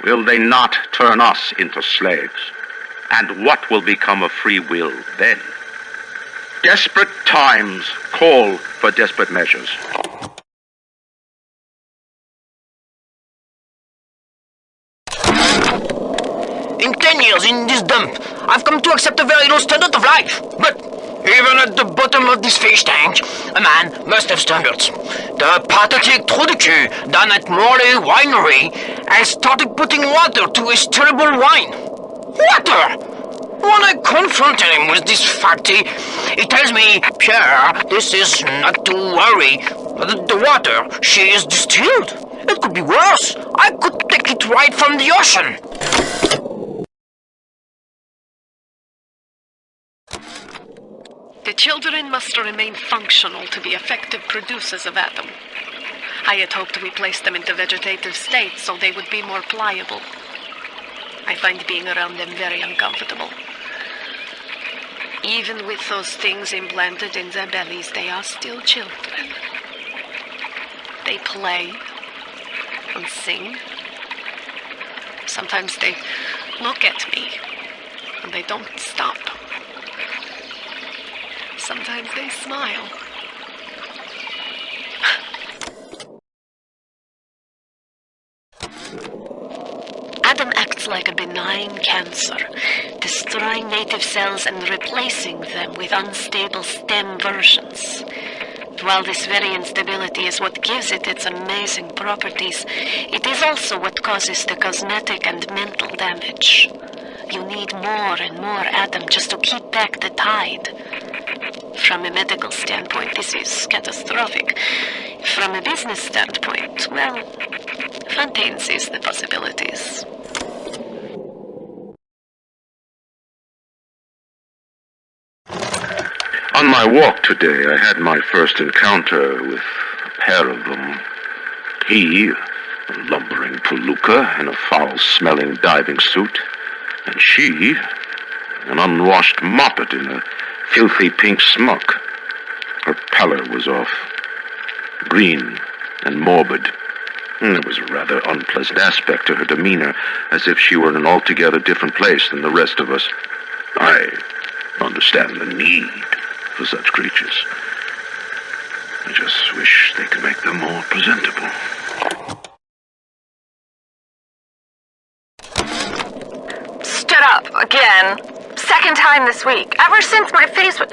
will they not turn us into slaves? And what will become of free will then? Desperate times call for desperate measures. 10 years in this dump, I've come to accept a very low standard of life. But even at the bottom of this fish tank, a man must have standards. The pathetic trou de cul down at Morley Winery has started putting water to his terrible wine. Water! When I confronted him with this fact, he tells me, Pierre, this is not to worry. The water, she is distilled. It could be worse. I could take it right from the ocean. The children must remain functional to be effective producers of Adam. I had hoped we placed them into vegetative states so they would be more pliable. I find being around them very uncomfortable. Even with those things implanted in their bellies, they are still children. They play and sing. Sometimes they look at me and they don't stop. Sometimes they smile. Adam acts like a benign cancer, destroying native cells and replacing them with unstable stem versions. While this very instability is what gives it its amazing properties, it is also what causes the cosmetic and mental damage. You need more and more Adam just to keep back the tide. From a medical standpoint, this is catastrophic. From a business standpoint, well, Fontaine sees the possibilities. On my walk today, I had my first encounter with a pair of them. He, a lumbering palooka in a foul-smelling diving suit, and she, an unwashed moppet in a filthy pink smock. Her pallor was off, green and morbid. There was a rather unpleasant aspect to her demeanor, as if she were in an altogether different place than the rest of us. I understand the need for such creatures. I just wish they could make them more presentable. Stood up again. Second time this week. Ever since my face was...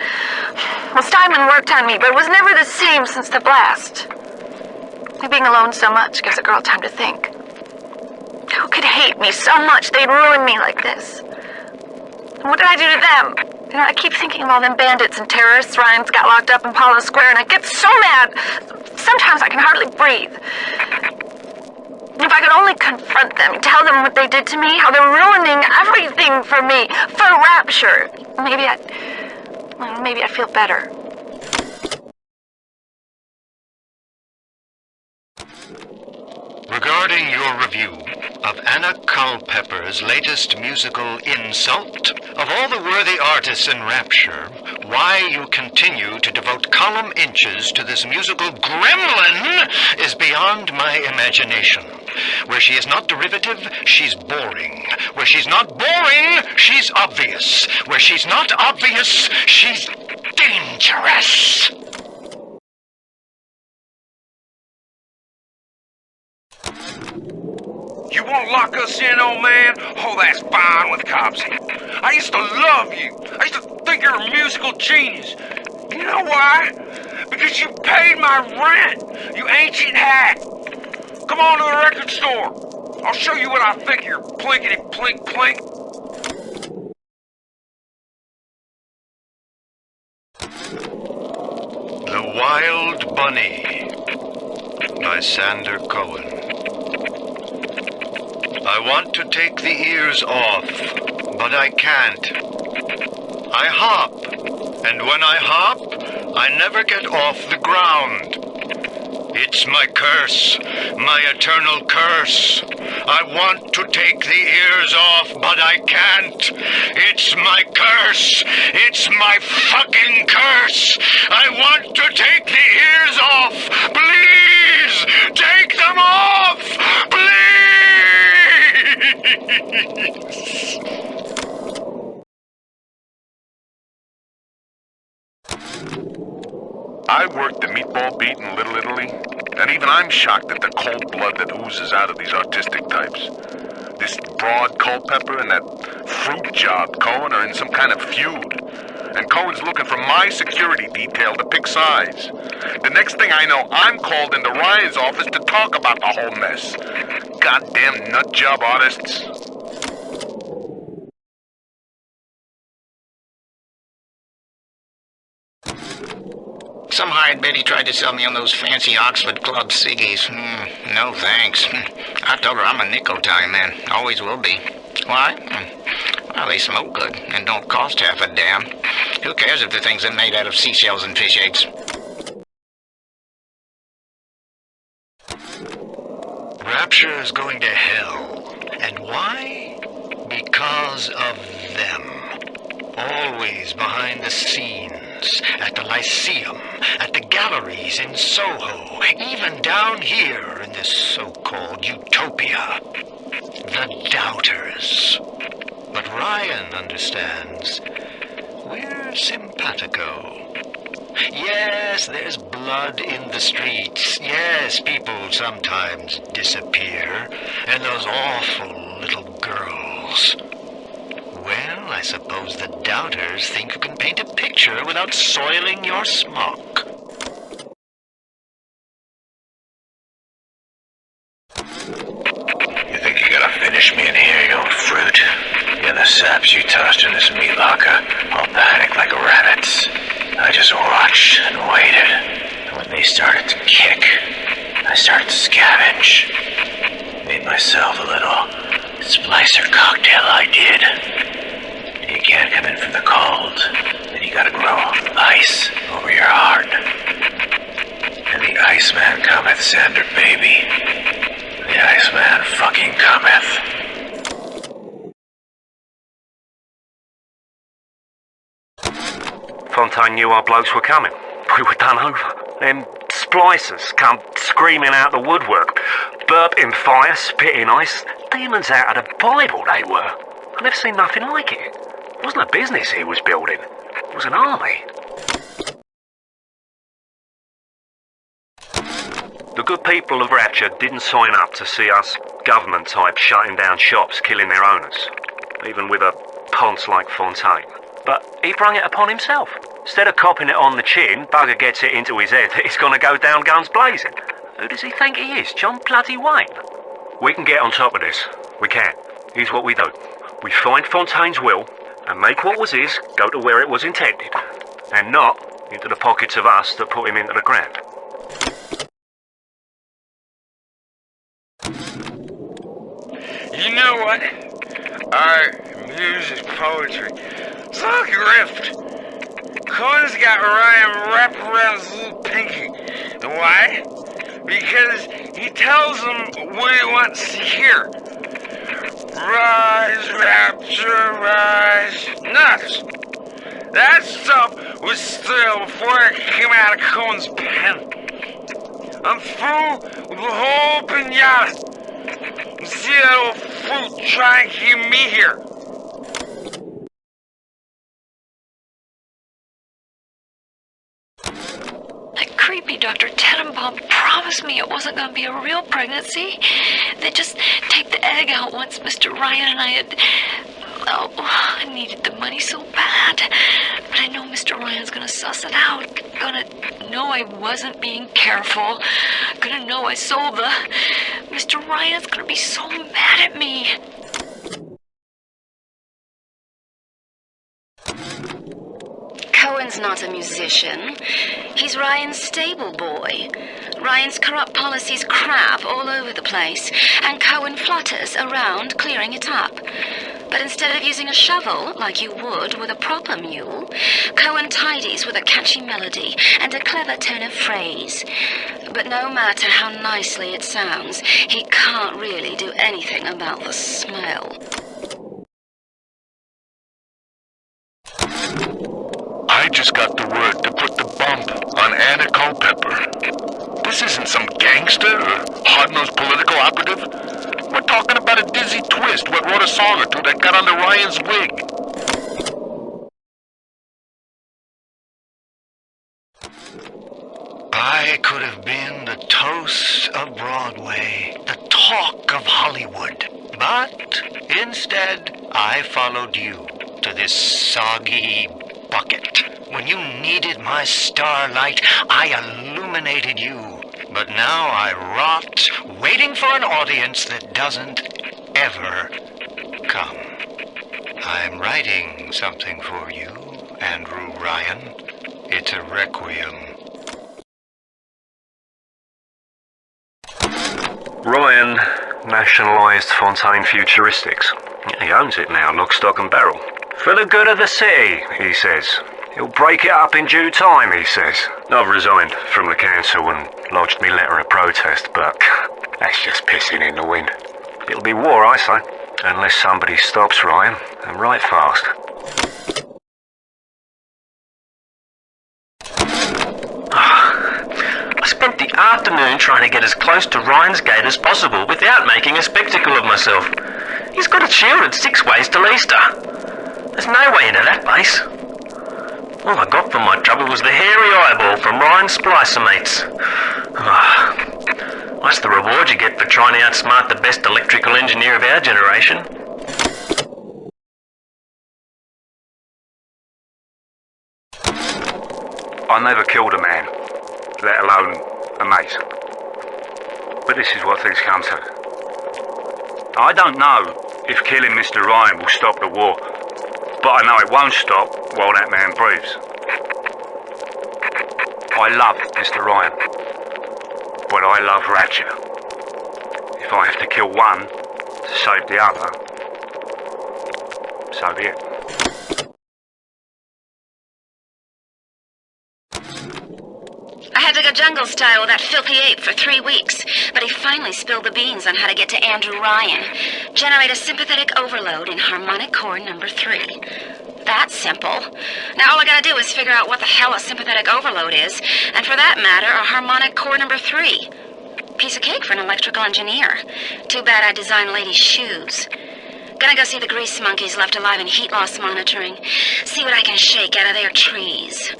Well, Steinman worked on me, but it was never the same since the blast. Being alone so much gives a girl time to think. Who could hate me so much they'd ruin me like this? And what did I do to them? You know, I keep thinking of all them bandits and terrorists Ryan's got locked up in Paula Square, and I get so mad. Sometimes I can hardly breathe. If I could only confront them, tell them what they did to me, how they're ruining everything for me, for Rapture, maybe I'd feel better. Regarding your review of Anna Culpepper's latest musical Insult, of all the worthy artists in Rapture, why you continue to devote column inches to this musical gremlin is beyond my imagination. Where she is not derivative, she's boring. Where she's not boring, she's obvious. Where she's not obvious, she's dangerous. You won't lock us in, old man? Oh, that's fine with cops. I used to love you. I used to think you're a musical genius. You know why? Because you paid my rent, you ancient hack. Come on to the record store. I'll show you what I think of your plinkety-plink-plink. The Wild Bunny by Sander Cohen. I want to take the ears off, but I can't. I hop, and when I hop, I never get off the ground. It's my curse, my eternal curse. I want to take the ears off, but I can't. It's my curse. It's my fucking curse. I want to take the ears off. Please, take them off. Please. I worked the meatball beat in Little Italy, and even I'm shocked at the cold blood that oozes out of these autistic types. This broad Culpepper and that fruit job Cohen are in some kind of feud. And Cohen's looking for my security detail to pick sides. The next thing I know, I'm called into Ryan's office to talk about the whole mess. Goddamn nut job artists. Some hired Betty tried to sell me on those fancy Oxford Club ciggies. No thanks. I told her I'm a nicotine man. Always will be. Why? Well, they smoke good and don't cost half a damn. Who cares if the things are made out of seashells and fish eggs? Rapture is going to hell. And why? Because of them. Always behind the scenes, at the Lyceum, at the galleries in Soho, even down here in this so-called utopia. The doubters. But Ryan understands. We're simpatico. Yes, there's blood in the streets. Yes, people sometimes disappear. And those awful little girls. Well, I suppose the doubters think you can paint a picture without soiling your smock. You think you gotta finish me in here, you old fruit? You're the saps you tossed in this meat locker, all panicked like rabbits. I just watched and waited. And when they started to kick, I started to scavenge. Made myself a little splicer cocktail, I did. You can't come in from the cold, and you gotta grow ice over your heart. And the Iceman cometh, Sander, baby. The Iceman fucking cometh. Fontaine knew our blokes were coming. We were done over. Them splicers come screaming out the woodwork. Burping fire, spitting ice. Demons out of the Bible, they were. I've never seen nothing like it. It wasn't a business he was building. It was an army. The good people of Rapture didn't sign up to see us government types shutting down shops, killing their owners. Even with a ponce like Fontaine. But he brung it upon himself. Instead of copping it on the chin, bugger gets it into his head that he's gonna go down guns blazing. Who does he think he is? John bloody Wayne? We can get on top of this. We can. Here's what we do. We find Fontaine's will and make what was his go to where it was intended. And not into the pockets of us that put him into the ground. You know what? Art, music, poetry. It's all grift. Cohen's got Ryan wrapped around his little pinky. And why? Because he tells him what he wants to hear. Rise, rapture, rise. Nuts. That stuff was still before it came out of Cohen's pen. I'm through with the whole pinata. You see that old fruit trying to keep me here. That creepy Dr. Tenenbaum promised me it wasn't going to be a real pregnancy. They'd just take the egg out once Mr. Ryan and I had... Oh, I needed the money so bad. But I know Mr. Ryan's gonna suss it out. Gonna know I wasn't being careful. Gonna know I sold the... Mr. Ryan's gonna be so mad at me. Cohen's not a musician. He's Ryan's stable boy. Ryan's corrupt policies crap all over the place, and Cohen flutters around clearing it up. But instead of using a shovel, like you would with a proper mule, Cohen tidies with a catchy melody and a clever turn of phrase. But no matter how nicely it sounds, he can't really do anything about the smell. I just got the word to put the bump on Anna Culpepper. This isn't some gangster or hard-nosed political operative. We're talking about a dizzy twist what wrote a song or two that got under Ryan's wig. I could have been the toast of Broadway, the talk of Hollywood, but But instead, I followed you to this soggy bucket. When you needed my starlight, I illuminated you. But now I rot, waiting for an audience that doesn't ever come. I'm writing something for you, Andrew Ryan. It's a requiem. Ryan nationalised Fontaine Futuristics. He owns it now, lock, stock and barrel. For the good of the city, he says. He'll break it up in due time, he says. I've resigned from the council and lodged me letter of protest, but that's just pissing in the wind. It'll be war, I say, unless somebody stops Ryan, and right fast. I spent the afternoon trying to get as close to Ryan's gate as possible without making a spectacle of myself. He's got it shielded 6 ways till Easter. There's no way into that base. All I got for my trouble was the hairy eyeball from Ryan's splicer mates. That's the reward you get for trying to outsmart the best electrical engineer of our generation. I never killed a man, let alone a mate. But this is what things come to. I don't know if killing Mr. Ryan will stop the war, but I know it won't stop while that man breathes. I love Mr. Ryan, but I love Ratchet. If I have to kill one to save the other, so be it. I had to go jungle style with that filthy ape for 3 weeks, but he finally spilled the beans on how to get to Andrew Ryan. Generate a sympathetic overload in harmonic core number 3. That's simple. Now all I gotta do is figure out what the hell a sympathetic overload is, and for that matter, a harmonic core number 3. Piece of cake for an electrical engineer. Too bad I designed ladies' shoes. Gonna go see the grease monkeys left alive in heat loss monitoring. See what I can shake out of their trees.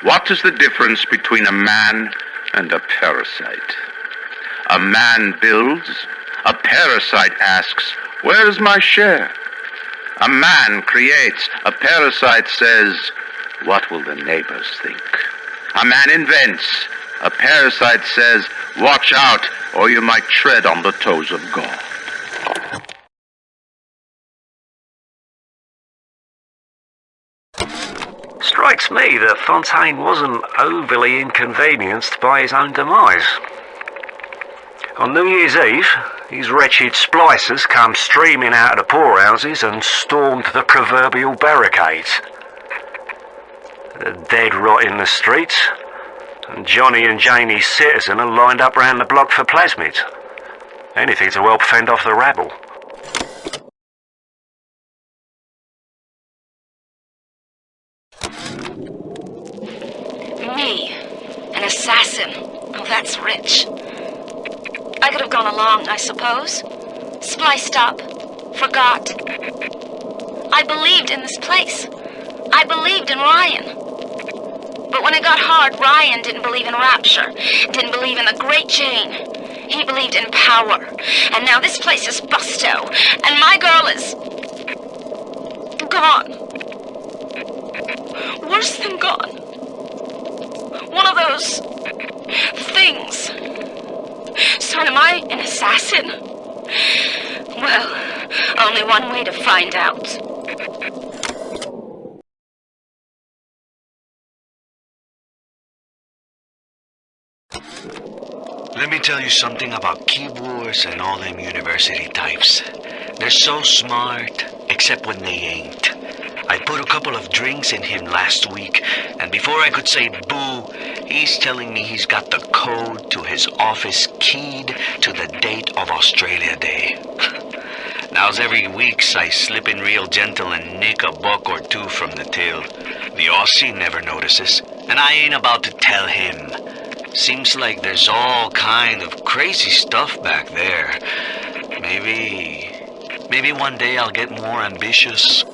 What is the difference between a man and a parasite? A man builds, a parasite asks, "Where's my share?" A man creates, a parasite says, "What will the neighbors think?" A man invents, a parasite says, "Watch out, or you might tread on the toes of God." Strikes me that Fontaine wasn't overly inconvenienced by his own demise. On New Year's Eve, these wretched splicers come streaming out of the poorhouses and stormed the proverbial barricades. The dead rot in the streets, and Johnny and Janie Citizen are lined up round the block for plasmids. Anything to help fend off the rabble. Me, an assassin. Oh, that's rich. I could have gone along, I suppose. Spliced up. Forgot. I believed in this place. I believed in Ryan. But when it got hard, Ryan didn't believe in rapture. Didn't believe in the Great Chain. He believed in power. And now this place is busto. And my girl is... gone. Worse than gone. One of those... things. So am I an assassin? Well, only one way to find out. Let me tell you something about keyboards and all them university types. They're so smart, except when they ain't. I put a couple of drinks in him last week, and before I could say boo, he's telling me he's got the code to his office keyed to the date of Australia Day. Now's every weeks I slip in real gentle and nick a buck or two from the till. The Aussie never notices, and I ain't about to tell him. Seems like there's all kind of crazy stuff back there. Maybe one day I'll get more ambitious.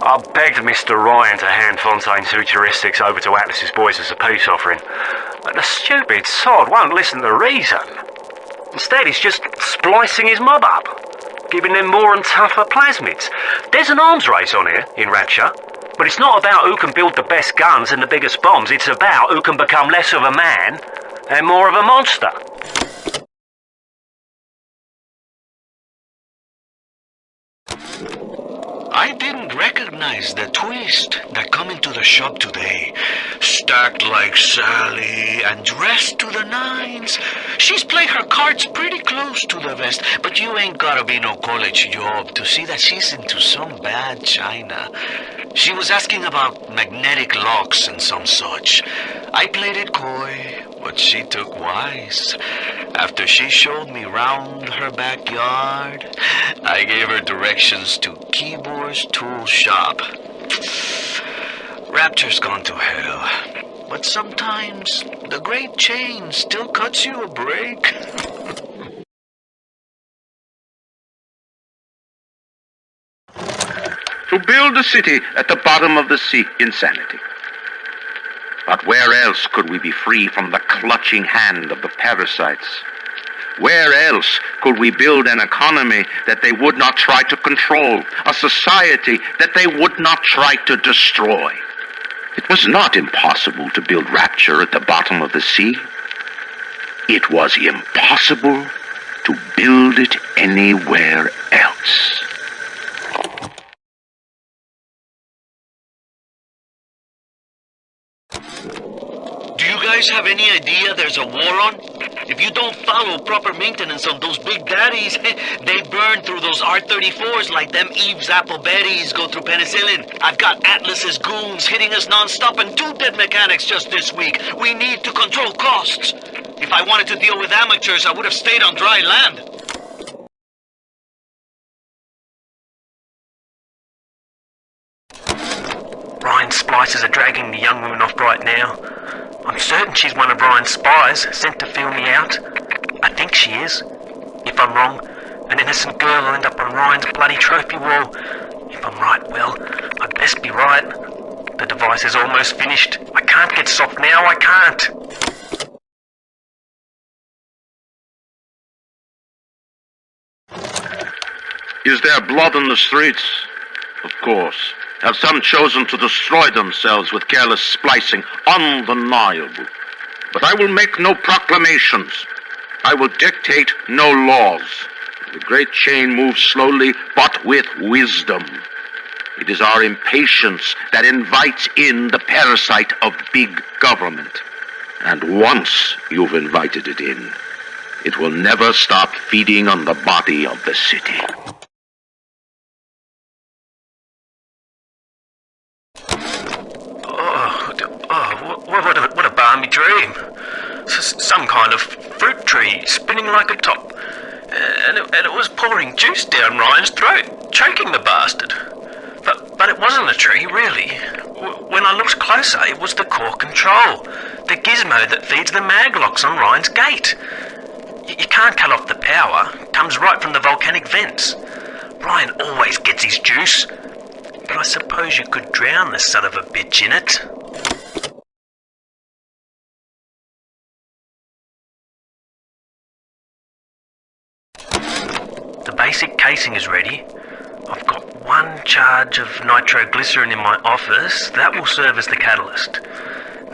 I begged Mr. Ryan to hand Fontaine's heuristics over to Atlas's boys as a peace offering, but the stupid sod won't listen to reason. Instead, he's just splicing his mob up, giving them more and tougher plasmids. There's an arms race on here in Rapture, but it's not about who can build the best guns and the biggest bombs. It's about who can become less of a man and more of a monster. I didn't recognize the twist that come into the shop today. Stacked like Sally and dressed to the nines. She's played her cards pretty close to the vest, but you ain't gotta be no college job to see that she's into some bad china. She was asking about magnetic locks and some such. I played it coy, but she took wise. After she showed me round her backyard, I gave her directions to Keebor's tool shop. Rapture's gone to hell, but sometimes the great chain still cuts you a break. To build a city at the bottom of the sea, insanity. But where else could we be free from the clutching hand of the parasites? Where else could we build an economy that they would not try to control, a society that they would not try to destroy? It was not impossible to build Rapture at the bottom of the sea. It was impossible to build it anywhere else. Do you guys have any idea there's a war on? If you don't follow proper maintenance on those big daddies, they burn through those R-34s like them Eve's apple berries go through penicillin. I've got Atlas's goons hitting us non-stop and 2 dead mechanics just this week. We need to control costs. If I wanted to deal with amateurs, I would have stayed on dry land. Ryan's splicers are dragging the young woman off right now. I'm certain she's one of Ryan's spies, sent to feel me out. I think she is. If I'm wrong, an innocent girl will end up on Ryan's bloody trophy wall. If I'm right, well, I'd best be right. The device is almost finished. I can't get soft now, I can't. Is there blood in the streets? Of course. Have some chosen to destroy themselves with careless splicing? Undeniable. But I will make no proclamations. I will dictate no laws. The great chain moves slowly, but with wisdom. It is our impatience that invites in the parasite of big government. And once you've invited it in, it will never stop feeding on the body of the city. What a balmy dream. Some kind of fruit tree spinning like a top. And it was pouring juice down Ryan's throat, choking the bastard. But it wasn't a tree, really. When I looked closer, it was the core control. The gizmo that feeds the mag locks on Ryan's gate. You can't cut off the power. It comes right from the volcanic vents. Ryan always gets his juice. But I suppose you could drown the son of a bitch in it. The basic casing is ready. I've got 1 charge of nitroglycerin in my office. That will serve as the catalyst.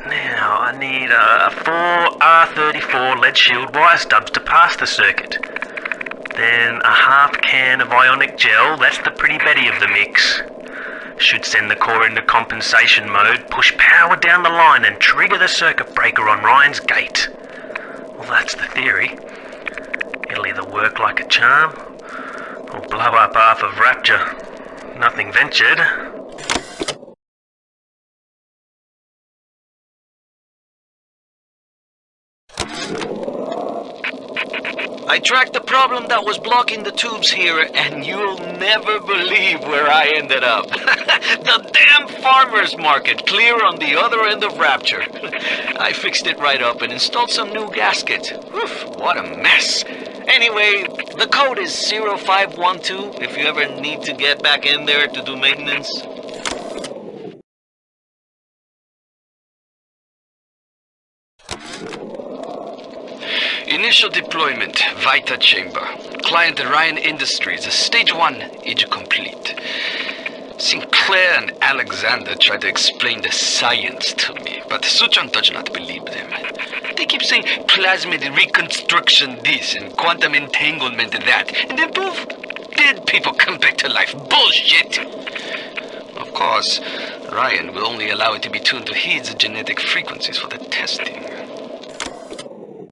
Now, I need 4 R34 lead shield wire stubs to pass the circuit. Then a half can of ionic gel. That's the pretty Betty of the mix. Should send the core into compensation mode, push power down the line and trigger the circuit breaker on Ryan's gate. Well, that's the theory. It'll either work like a charm, or blow up half of Rapture. Nothing ventured. I tracked the problem that was blocking the tubes here, and you'll never believe where I ended up. The damn farmer's market, clear on the other end of Rapture. I fixed it right up and installed some new gaskets. Oof, what a mess. Anyway, the code is 0512 if you ever need to get back in there to do maintenance. Initial deployment, Vita Chamber. Client Ryan Industries, Stage 1, age complete. Sinclair and Alexander tried to explain the science to me, but Suchon does not believe them. They keep saying plasmid reconstruction this and quantum entanglement that, and then poof, dead people come back to life. Bullshit! Of course, Ryan will only allow it to be tuned to his genetic frequencies for the testing.